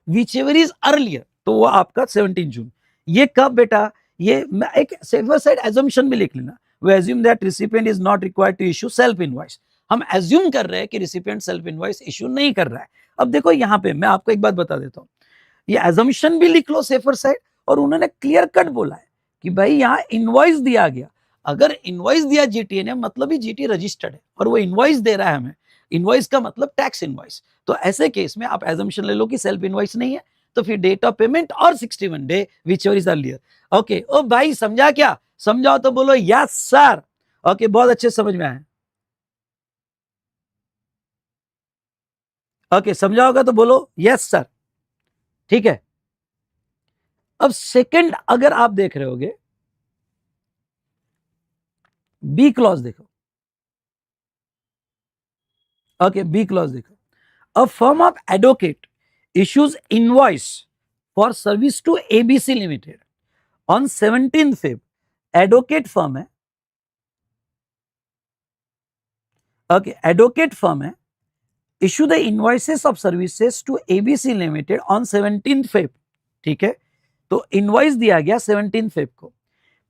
whichever is earlier, तो वो आपका 17 जून। ये कब बेटा? ये एक सेफर साइड एजम्पशन में लिख लेना, we assume that recipient is not required to issue self invoice। हम एज्यूम कर रहे हैं कि रिसिपिएंट सेल्फ इनवॉइस इश्यू नहीं कर रहा है। अब देखो यहाँ पे मैं आपको एक बात बता देता हूँ, ये एजम्पशन भी लिख लो सेफर साइड, और उन्होंने क्लियर कट बोला है कि भाई यहाँ इनवॉइस दिया गया। अगर इनवॉइस दिया जीटीए ने, मतलब ही जीटीए रजिस्टर्ड है और वो इनवॉइस दे रहा है हमें, इनवॉइस का मतलब टैक्स इनवॉइस। तो ऐसे केस में आप एजम्पशन ले लो कि सेल्फ इनवॉइस नहीं है, तो फिर डेट ऑफ पेमेंट और 61 day whichever is earlier. Okay, ओ भाई समझा क्या? समझाओ तो बोलो यस सर। ओके, बहुत अच्छे समझ में आया। ओके, समझा होगा तो बोलो यस सर। ठीक है, अब सेकंड अगर आप देख रहे होगे, बी क्लॉज देखो। ओके, बी क्लॉज देखो, a firm of advocate issues invoice for service to ABC limited on 17 Feb। Advocate firm है, ओके, एडवोकेट फर्म है, issue the invoices of services to ABC limited on 17 Feb। ठीक है, तो invoice दिया गया 17 Feb को।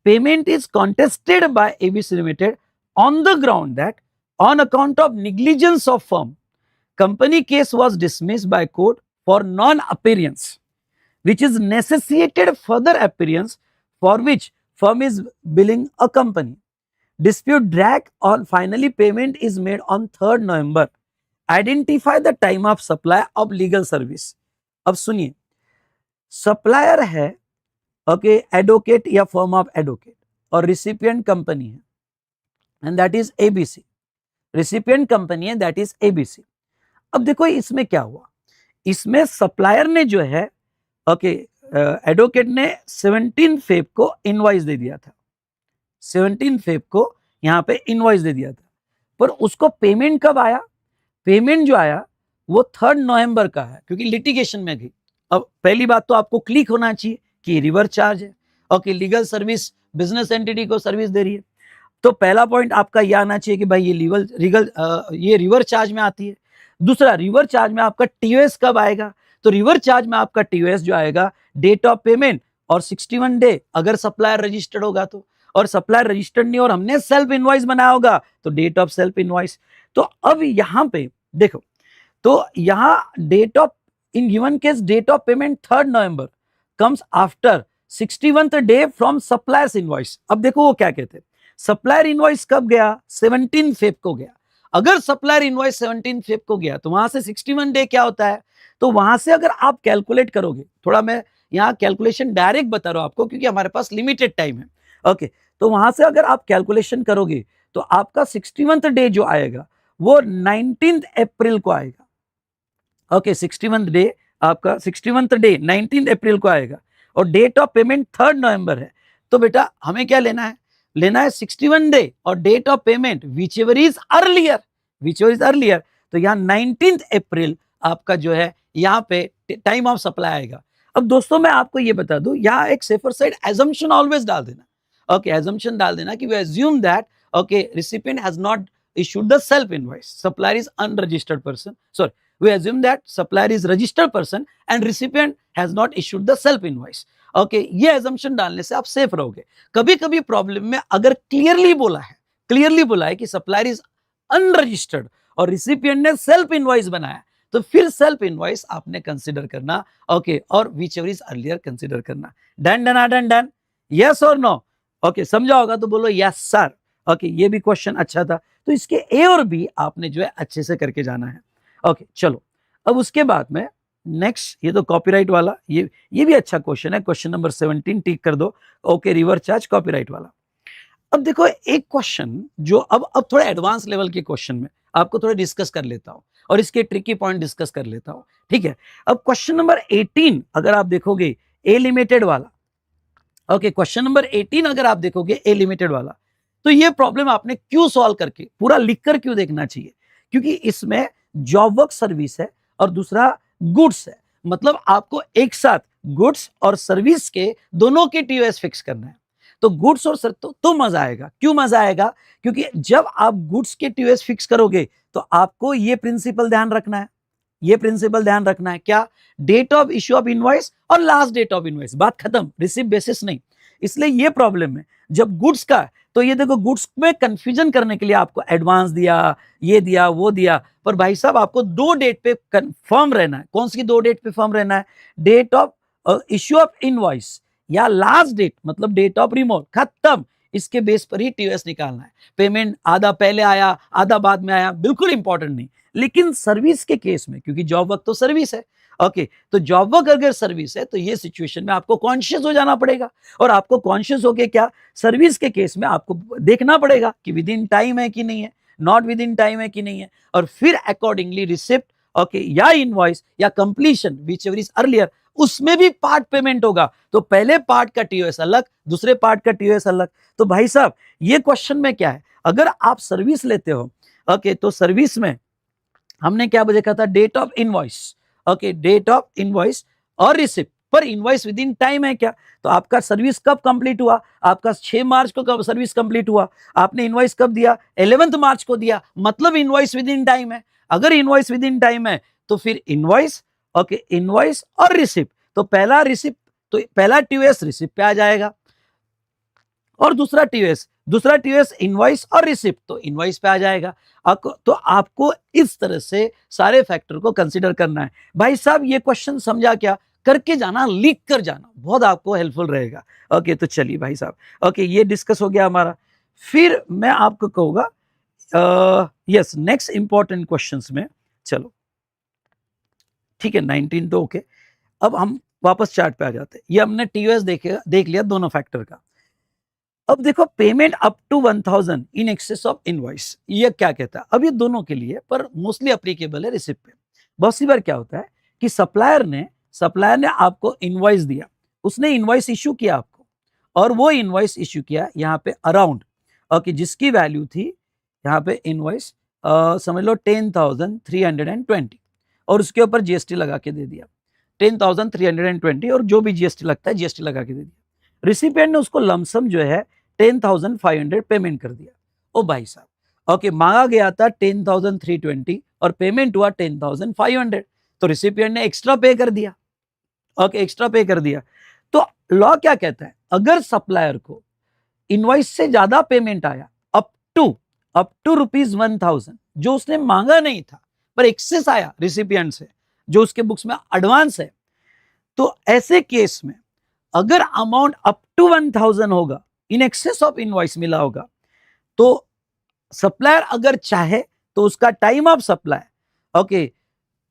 Payment is contested bye ABC limited on the ground that on account of negligence of firm company case was dismissed by court for non-appearance, which is necessitated further appearance for which firm is billing a company। Dispute drag on finally payment is made on 3rd November, identify the time of supply of legal service. अब सुनिए, supplier है okay advocate या firm of advocate, और recipient company है and that is ABC, recipient company है that is ABC. अब देखो इसमें क्या हुआ, इसमें सप्लायर ने जो है ओके एडवोकेट ने 17 फेब को इनवॉइस दे दिया था, 17 फेब को यहां पे इनवॉइस दे दिया था, पर उसको पेमेंट कब आया, पेमेंट जो आया वो 3rd नवंबर का है, क्योंकि लिटिगेशन में गई। अब पहली बात तो आपको क्लिक होना चाहिए कि रिवर्स चार्ज है, okay legal service business entity को सर्विस दे रही है, तो पहला पॉइंट आपका यह आना चाहिए कि भाई ये रिवर्स चार्ज में आती है। दूसरा, रिवर्स चार्ज में आपका टीओएस कब आएगा, तो रिवर्स चार्ज में आपका टीओएस जो आएगा डेट ऑफ पेमेंट और 61 डे अगर सप्लायर रजिस्टर्ड होगा तो, और सप्लायर रजिस्टर्ड नहीं और हमने सेल्फ इनवॉइस बनाया होगा तो डेट ऑफ सेल्फ इनवॉइस। तो अब यहां पे देखो, तो यहां date of in given case date of payment 3rd नवंबर comes after 61th day from supplier's invoice. अब देखो वो क्या कहते हैं, सप्लायर इनवॉइस कब गया, 17 फेब को गया। अगर सप्लायर इनवॉइस 17 फेब को गया तो वहां से 61 डे क्या होता है, तो वहां से अगर आप कैलकुलेट करोगे, थोड़ा मैं यहाँ कैलकुलेशन डायरेक्ट बता रहा हूं आपको क्योंकि हमारे पास लिमिटेड टाइम है, ओके। तो वहां से अगर आप कैलकुलेशन करोगे तो आपका 61th डे जो आएगा वो 19 अप्रैल को आएगा, ओके 61th डे आपका 61th डे 19 अप्रैल को आएगा, और डेट ऑफ पेमेंट 3rd नवंबर है। तो बेटा हमें क्या लेना है, लेना है 61 डे और date of payment whichever is earlier, तो यहाँ 19 अप्रैल आपका जो है यहाँ पे टाइम ऑफ सप्लाई आएगा। अब दोस्तों मैं आपको ये बता दूं, यहाँ एक सेफर साइड एजम्पशन ऑलवेज डाल देना, ओके एजम्पशन डाल देना कि we assume that okay recipient has not issued the self invoice, supplier is unregistered person, sorry we assume that supplier is registered person and recipient has not issued the self invoice, okay ये assumption डालने से आप safe रहोगे। कभी कभी problem में अगर clearly बोला है कि सप्लायर इज अनरजिस्टर्ड और रिसिपिएंट ने सेल्फ इनवॉइस बनाया, तो फिर सेल्फ इनवॉइस आपने कंसीडर करना, ओके और which ever is earlier consider करना। डन, यस और नो, ओके समझा होगा तो बोलो यस सर, ओके ये भी क्वेश्चन अच्छा था, तो इसके ए और बी आपने जो है अच्छे से करके जाना है, ओके चलो। अब उसके बाद में नेक्स्ट, ये तो कॉपीराइट वाला, ये भी अच्छा क्वेश्चन है, क्वेश्चन नंबर 17 टिक कर दो, ओके रिवर्स चार्ज कॉपीराइट वाला। अब देखो एक क्वेश्चन जो अब थोड़ा एडवांस लेवल के क्वेश्चन में आपको थोड़ा डिस्कस कर लेता हूं और इसके ट्रिकी पॉइंट डिस्कस कर लेता हूं, ठीक है। अब क्वेश्चन नंबर 18 अगर आप देखोगे ए लिमिटेड वाला, ओके क्वेश्चन नंबर 18 अगर आप देखोगे ए लिमिटेड वाला, तो ये प्रॉब्लम आपने क्यों सॉल्व करके पूरा लिखकर क्यों देखना चाहिए, क्योंकि इसमें जॉब वर्क सर्विस है और दूसरा गुड्स है, मतलब आपको एक साथ गुड्स और सर्विस के दोनों के टीओएस फिक्स करना है। तो गुड्स और तो मजा आएगा, क्यों मजा आएगा, क्योंकि जब आप गुड्स के टीओएस फिक्स करोगे तो आपको ये प्रिंसिपल ध्यान रखना है, क्या, date of issue of invoice और लास्ट डेट ऑफ इनवॉइस, बात खत्म, रिसिप्ट बेसिस नहीं। इसलिए ये प्रॉब्लम है जब गुड्स का, तो ये देखो गुड्स में कंफ्यूजन करने के लिए आपको एडवांस दिया, ये दिया, वो दिया, पर भाई साहब आपको 2 डेट पे फर्म रहना है। कौन सी 2 डेट पे फर्म रहना है, date of issue of invoice या लास्ट डेट, मतलब डेट ऑफ रिमोट, खत्म। इसके बेस पर ही टीओएस निकालना है। पेमेंट आधा पहले आया आधा बाद में आया, बिल्कुल इंपॉर्टेंट नहीं। लेकिन सर्विस के केस में, क्योंकि जॉब वर्क तो सर्विस है, ओके तो जॉब वर्क अगर सर्विस है तो ये सिचुएशन में आपको कॉन्शियस हो जाना पड़ेगा, और आपको कॉन्शियस होके क्या, सर्विस के केस में आपको देखना पड़ेगा कि विद इन टाइम है कि नहीं है, नॉट विद इन टाइम है कि नहीं है, और फिर अकॉर्डिंगली रिसिप्ट, ओके या इनवॉइस या completion which ever is earlier, उसमें भी पार्ट पेमेंट होगा। तो पहले पार्ट का टीओएस अलग, दूसरे पार्ट का टीओएस अलग। तो भाई साहब ये क्वेश्चन में क्या है, अगर आप सर्विस लेते हो, ओके तो सर्विस में हमने क्या देखा था, date of invoice, okay date of invoice और रिसिप्ट, पर इनवॉइस विद इन टाइम है क्या, तो आपका सर्विस कब कंप्लीट हुआ, आपका 6 मार्च को कब सर्विस कंप्लीट हुआ, आपने इनवॉइस कब दिया, 11 मार्च को दिया, मतलब इनवॉइस विद इन टाइम है। अगर इनवॉइस विद इन टाइम है तो फिर इनवॉइस, ओके इनवॉइस और रिसिप्ट, तो पहला रिसिप्ट, तो पहला टीओएस रिसिप्ट पे आ जाएगा, और दूसरा टीओएस इनवॉइस और रिसिप्ट तो इनवॉइस पे आ जाएगा। तो आपको इस तरह से सारे फैक्टर को कंसीडर करना है। भाई साहब ये क्वेश्चन समझा क्या, करके जाना, लिख कर जाना, बहुत आपको हेल्पफुल रहेगा। ओके तो चलिए भाई साहब, ओके ये डिस्कस हो गया हमारा। फिर मैं आपको कहूँगा यस नेक्स्ट इंपॉर्टेंट क्वेश्चंस में, चलो ठीक है 19 तो ओके। अब हम वापस चार्ट पे आ जाते हैं। ये हमने टीओएस देख लिया दोनों फैक्टर का। अब देखो payment up to 1000 in excess of invoice, ये क्या कहता है? अब ये दोनों के लिए पर मोस्टली अप्लीकेबल है रिसिप्ट पे। बहुत सी बार क्या होता है कि सप्लायर ने आपको इनवॉइस दिया, उसने इनवॉइस इशू किया आपको, और वो इनवॉइस इशू किया यहाँ पे अराउंड ओके, जिसकी वैल्यू थी यहाँ पे इनवॉइस समझ लो 10,320, और उसके ऊपर जीएसटी लगा के दे दिया 10,320, और जो भी जीएसटी लगता है जीएसटी लगा के दे दिया। रिसिपिएंट ने उसको लमसम जो है 10,500 पेमेंट कर दिया। ओ भाई साहब ओके, मांगा गया था 10,320 और पेमेंट हुआ 10,500, तो रिसिपिएंट ने एक्स्ट्रा पे कर दिया। ओके, एक्स्ट्रा पे कर दिया। तो लॉ क्या कहता है, अगर सप्लायर को इनवॉइस से ज्यादा पेमेंट आया अप टू ₹1,000, जो उसने मांगा नहीं था पर एक्सेस आया रिसिपिएंट से, जो उसके बुक्स में एडवांस है, तो ऐसे केस में अगर अमाउंट अप टू 1000 होगा, इन एक्सेस ऑफ इनवॉइस मिला होगा, तो सप्लायर अगर चाहे तो उसका time of supply okay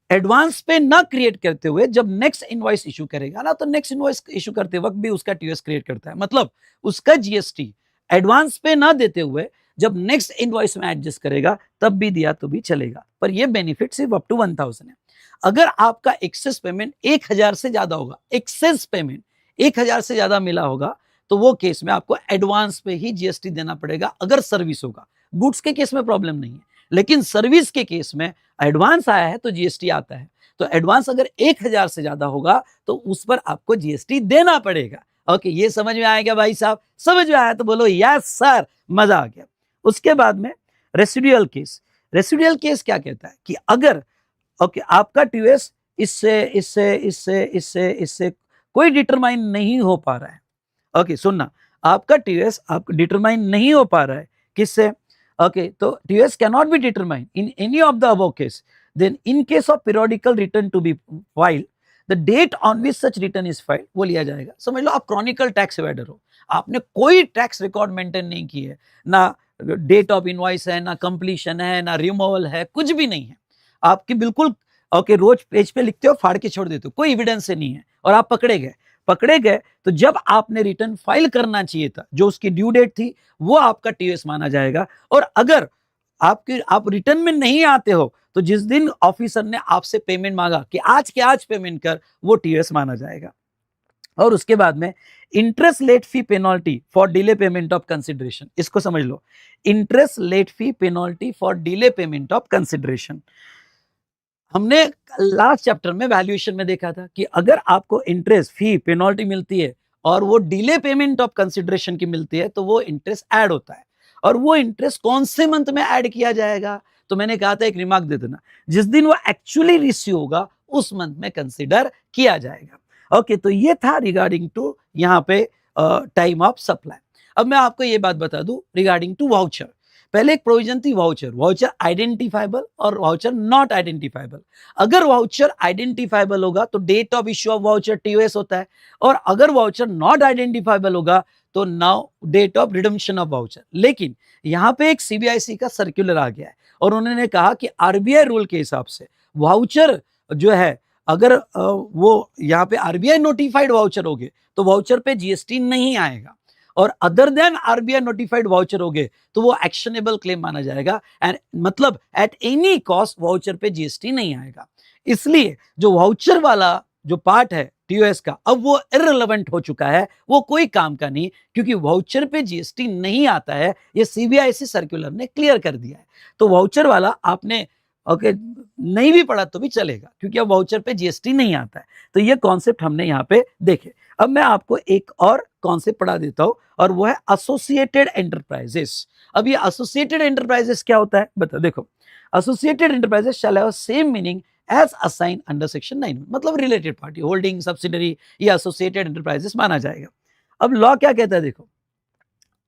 advance पे ना क्रिएट करते हुए जब नेक्स्ट इनवॉइस इशू करेगा ना, तो नेक्स्ट इनवॉइस इशू करते वक्त भी उसका टीओएस क्रिएट करता है। मतलब उसका जीएसटी एडवांस पे ना देते हुए जब नेक्स्ट इनवॉइस में एडजस्ट करेगा तब भी दिया तो भी चलेगा, पर ये बेनिफिट सिर्फ अप टू 1000 है। अगर आपका एक्सेस पेमेंट 1000 से ज्यादा होगा, एक्सेस पेमेंट 1000 से ज्यादा मिला होगा, तो वो केस में आपको एडवांस पे ही जीएसटी देना पड़ेगा अगर सर्विस होगा। गुड्स के केस में प्रॉब्लम नहीं है, लेकिन सर्विस के केस में एडवांस आया है तो जीएसटी आता है। तो एडवांस अगर 1000 से ज्यादा होगा तो उस पर आपको जीएसटी देना पड़ेगा। ओके, ये समझ में आएगा भाई साहब? समझ में आया तो बोलो यस सर, मजा आ गया। उसके बाद में रेसिडुअल केस। रेसिडुअल केस क्या कहता है कि अगर ओके आपका टीओएस इससे इससे इससे इससे इससे कोई डिटरमाइन नहीं हो पा रहा है। ओके सुनना, आपका टीओएस आपको डिटरमाइन नहीं हो पा रहा है किससे? ओके, तो TOS cannot be determine in any of the above case, then in case of periodical return to be filed, the date on which such return is filed वो लिया जाएगा। समझ लो आप क्रॉनिकल टैक्स एवेडर हो, आपने कोई टैक्स रिकॉर्ड मेंटेन नहीं की है, ना डेट ऑफ इनवॉइस है, ना कंप्लीशन है, ना रिमूवल है, कुछ भी नहीं है। आपकी बिल्कुल ओके रोज पेज पे लिखते हो, फाड़ के छोड़ देते हो, कोई एविडेंस से नहीं है, और आप पकड़े गए तो जब आपने रिटर्न फाइल करना चाहिए था, जो उसकी ड्यू डेट थी, वो आपका टीओएस माना जाएगा। और अगर आप रिटर्न में नहीं आते हो तो जिस दिन ऑफिसर ने आपसे पेमेंट मांगा कि आज के आज पेमेंट कर, वो टीओएस माना जाएगा। और उसके बाद में interest late fee penalty for delay payment of consideration, इसको समझ लो, interest late fee penalty for delay payment of consideration. हमने लास्ट चैप्टर में वैल्यूएशन में देखा था कि अगर आपको इंटरेस्ट फी पेनल्टी मिलती है और वो डिले पेमेंट ऑफ कंसिडरेशन की मिलती है, तो वो इंटरेस्ट ऐड होता है। और वो इंटरेस्ट कौन से मंथ में ऐड किया जाएगा? तो मैंने कहा था एक रिमार्क दे देना, जिस दिन वो एक्चुअली रिसीव होगा उस मंथ में कंसिडर किया जाएगा। ओके, तो ये था रिगार्डिंग टू यहाँ पे टाइम ऑफ सप्लाई। अब मैं आपको ये बात बता दूं रिगार्डिंग टू वाउचर। पहले एक प्रोविजन थी वाउचर आइडेंटिफाइबल और वाउचर नॉट आइडेंटिफाइबल। अगर वाउचर आइडेंटिफाइबल होगा तो date of issue of voucher TOS होता है, और अगर वाउचर नॉट आइडेंटिफाइबल होगा तो now date of redemption of voucher. लेकिन यहाँ पे एक सीबीआईसी का सर्कुलर आ गया है और उन्होंने कहा कि आरबीआई रूल के हिसाब से वाउचर जो है, अगर वो यहाँ पे आरबीआई नोटिफाइड वाउचर हो गए तो वाउचर पे जीएसटी नहीं आएगा, और other than RBI notified voucher हो गए तो वो एक्शनेबल क्लेम माना जाएगा। एंड मतलब एट एनी कॉस्ट वाउचर पे जीएसटी नहीं आएगा। इसलिए जो वाउचर वाला जो पार्ट है टीओएस का, अब वो इररिलेवेंट हो चुका है, वो कोई काम का नहीं, क्योंकि वाउचर पे जीएसटी नहीं आता है। ये सीबीआईसी सर्कुलर ने क्लियर कर दिया है। तो वाउचर वाला आपने ओके नहीं भी पढ़ा तो भी चलेगा, क्योंकि अब वाउचर पे जीएसटी नहीं आता है। तो ये कॉन्सेप्ट हमने यहाँ पे देखे। अब मैं आपको एक और कॉन्सेप्ट पढ़ा देता हूं, और वो है एसोसिएटेड एंटरप्राइजेस। अब ये एसोसिएटेड एंटरप्राइजेस क्या होता है बता, देखो, associated enterprises shall have same meaning as assign under section 9, मतलब रिलेटेड पार्टी, होल्डिंग, सब्सिडरी, ये एसोसिएटेड एंटरप्राइजेस माना जाएगा। अब लॉ क्या कहता है, देखो,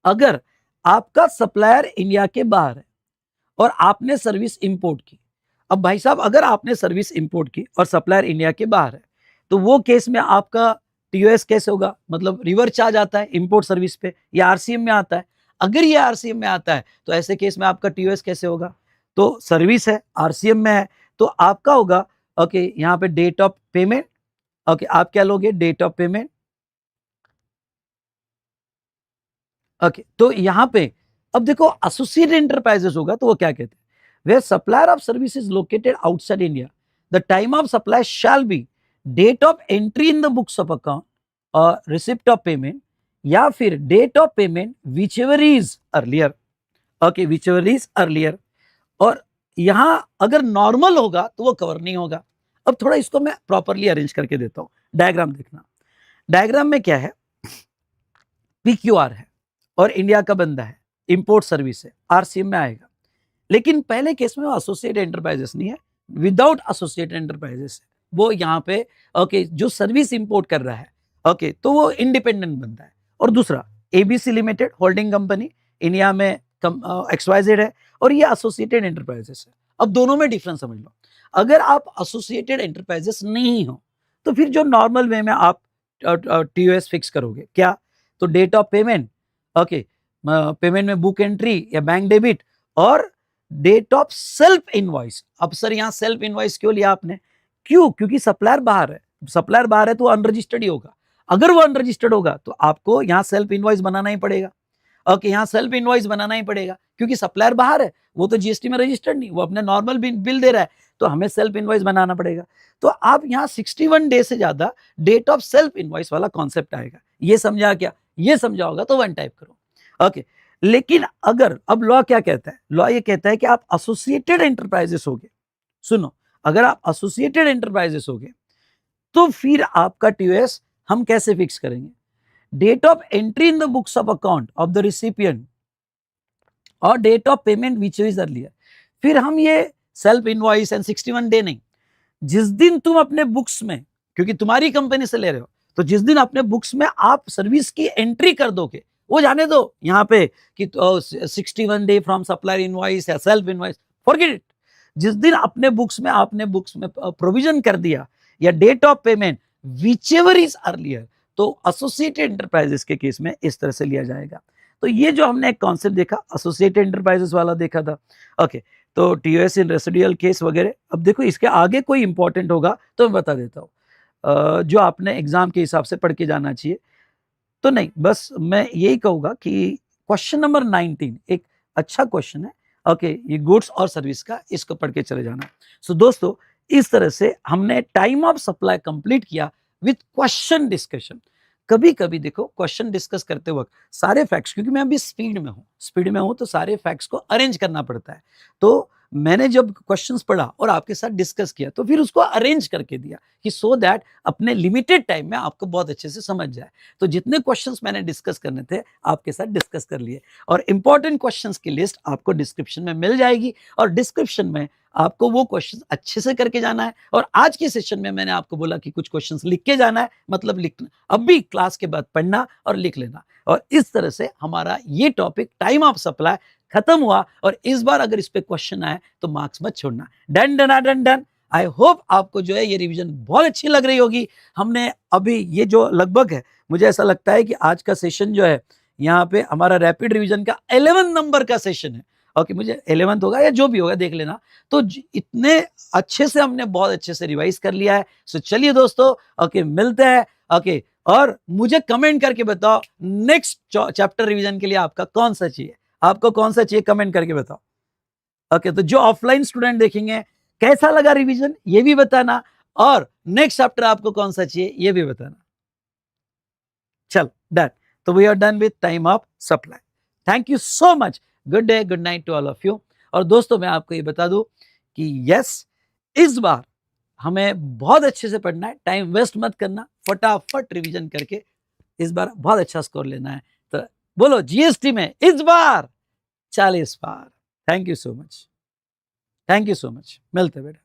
अगर आपका सप्लायर इंडिया के बाहर है और आपने सर्विस इंपोर्ट की, अब भाई साहब अगर आपने सर्विस इंपोर्ट की और सप्लायर इंडिया के बाहर है, तो वो केस में आपका टीओएस कैसे होगा, मतलब रिवर्स चार्ज आता है इंपोर्ट सर्विस पे या आरसीएम में आता है। अगर ये आरसीएम में आता है तो ऐसे केस में आपका टीओएस कैसे होगा? तो सर्विस है, आरसीएम में है, तो आपका होगा ओके यहाँ पे डेट ऑफ पेमेंट। ओके आप क्या लोगे? Date of payment. ओके तो यहाँ पे अब देखो एसोसिएटेड एंटरप्राइजेस होगा तो वो क्या कहते हैं? Where supplier of service is located outside India, the time of supply shall be date of entry in the books of account और रिसिप्ट ऑफ पेमेंट, या फिर date of payment whichever is earlier. Okay whichever is earlier. और यहां अगर normal होगा तो वो cover नहीं होगा। अब थोड़ा इसको मैं प्रॉपरली अरेंज करके देता हूं, डायग्राम देखना। डायग्राम में क्या है? पीक्यूआर है और इंडिया का बंदा है, इंपोर्ट सर्विस है, आरसीएम में आएगा। लेकिन पहले केस में वो एसोसिएटेड एंटरप्राइजेस नहीं है, विदाउट एसोसिएटेड एंटरप्राइजेस है वो यहाँ पे। ओके जो सर्विस इंपोर्ट कर रहा है ओके तो वो इंडिपेंडेंट बनता है। और दूसरा ABC limited holding company India में एक्सवाइजेड है और ये एसोसिएटेड एंटरप्राइजेस है। अब दोनों में डिफरेंस समझ लो। अगर आप एसोसिएटेड एंटरप्राइजेस नहीं हो तो फिर जो नॉर्मल वे में आप टीओएस फिक्स करोगे क्या? तो date of payment, okay payment में बुक एंट्री या बैंक डेबिट, और डेट ऑफ सेल्फ इनवॉइस। अब सर यहाँ सेल्फ इनवॉइस क्यों लिया आपने? क्यों? क्योंकि सप्लायर बाहर है, सप्लायर बाहर है तो अनरजिस्टर्ड ही होगा। अगर वो अनरजिस्टर्ड होगा तो आपको यहाँ सेल्फ इनवॉइस बनाना ही पड़ेगा। ओके यहाँ सेल्फ इनवॉइस बनाना ही पड़ेगा क्योंकि सप्लायर बाहर है, वो तो जीएसटी में रजिस्टर्ड नहीं, वो अपने नॉर्मल बिल दे रहा है, तो हमें सेल्फ इनवॉइस बनाना पड़ेगा। तो आप यहाँ 61 डे से ज्यादा डेट ऑफ सेल्फ इनवॉइस वाला कॉन्सेप्ट आएगा। ये समझा क्या? ये समझा होगा तो वन टाइप करो। ओके लेकिन अगर अब लॉ क्या कहता है? लॉ ये कहता है कि आप एसोसिएटेड एंटरप्राइजेस होगे। सुनो, अगर आप एसोसिएटेड एंटरप्राइजेस होगे तो फिर आपका टीओएस हम कैसे फिक्स करेंगे? Date of entry in the books of account of the recipient और date of payment which is earlier. फिर हम ये सेल्फ इनवॉइस एंड 61 डे नहीं, जिस दिन तुम अपने बुक्स में, क्योंकि तुम्हारी कंपनी से ले रहे हो, तो जिस दिन अपने बुक्स में आप सर्विस की एंट्री कर दोगे, वो जाने दो यहाँ पे कि 61 डे फ्रॉम सप्लायर इनवॉइस या सेल्फ इनवॉइस, फॉरगेट इट। जिस दिन अपने बुक्स में आपने बुक्स में प्रोविजन कर दिया या date of payment whichever is earlier, तो एसोसिएटेड एंटरप्राइजेस के केस में इस तरह से लिया जाएगा। तो ये जो हमने एक कॉन्सेप्ट देखा एसोसिएटेड एंटरप्राइजेस वाला देखा था। ओके तो टीओएस इन रेसिडुअल केस वगैरह। अब देखो इसके आगे कोई इंपॉर्टेंट होगा तो मैं बता देता हूँ, जो आपने एग्जाम के हिसाब से पढ़ के जाना चाहिए। तो नहीं, बस मैं यही कहूँगा कि क्वेश्चन नंबर 19 एक अच्छा क्वेश्चन है। ओके ये गुड्स और सर्विस का, इसको पढ़ के चले जाना। सो दोस्तों इस तरह से हमने टाइम ऑफ सप्लाई कंप्लीट किया विथ क्वेश्चन डिस्कशन। कभी कभी देखो क्वेश्चन डिस्कस करते वक्त सारे फैक्ट्स, क्योंकि मैं अभी स्पीड में हूं तो सारे फैक्ट्स को अरेंज करना पड़ता है। तो मैंने जब क्वेश्चंस पढ़ा और आपके साथ डिस्कस किया तो फिर उसको अरेंज करके दिया कि सो दैट अपने लिमिटेड टाइम में आपको बहुत अच्छे से समझ जाए। तो जितने क्वेश्चंस मैंने डिस्कस करने थे आपके साथ डिस्कस कर लिए, और इंपॉर्टेंट क्वेश्चंस की लिस्ट आपको डिस्क्रिप्शन में मिल जाएगी, और डिस्क्रिप्शन में आपको वो क्वेश्चन अच्छे से करके जाना है। और आज के सेशन में मैंने आपको बोला कि कुछ क्वेश्चंस लिख के जाना है, मतलब लिखना, अब भी क्लास के बाद पढ़ना और लिख लेना। और इस तरह से हमारा ये टॉपिक टाइम ऑफ सप्लाई खत्म हुआ। और इस बार अगर इस पे क्वेश्चन आए तो मार्क्स मत छोड़ना। Done done done done. I hope आपको जो है ये रिवीजन बहुत अच्छी लग रही होगी। हमने अभी ये जो लगभग है, मुझे ऐसा लगता है कि आज का सेशन जो है यहाँ पे हमारा रैपिड रिवीजन का 11 नंबर का सेशन है। ओके मुझे 11th होगा या जो भी होगा देख लेना। तो इतने अच्छे से हमने बहुत अच्छे से रिवाइज कर लिया है। सो चलिए दोस्तों ओके मिलते हैं। ओके और मुझे कमेंट करके बताओ नेक्स्ट चैप्टर रिवीजन के लिए आपका कौन सा चाहिए, आपको कौन सा चाहिए कमेंट करके बताओ। ओके तो जो ऑफलाइन स्टूडेंट देखेंगे कैसा लगा रिवीजन ये भी बताना, और नेक्स्ट चैप्टर आपको कौन सा चाहिए ये भी बताना। चल डन। तो we are done with time of supply. Thank you so much. Good day, good night to all of you. और दोस्तों मैं आपको ये बता दूं कि यस इस बार हमें बहुत अच्छे से पढ़ना है, टाइम वेस्ट मत करना, फटाफट रिवीजन करके इस बार बहुत अच्छा स्कोर लेना है। तो बोलो जीएसटी में इस बार 40 पार। Thank you so much, thank you so much. मिलते बेटा।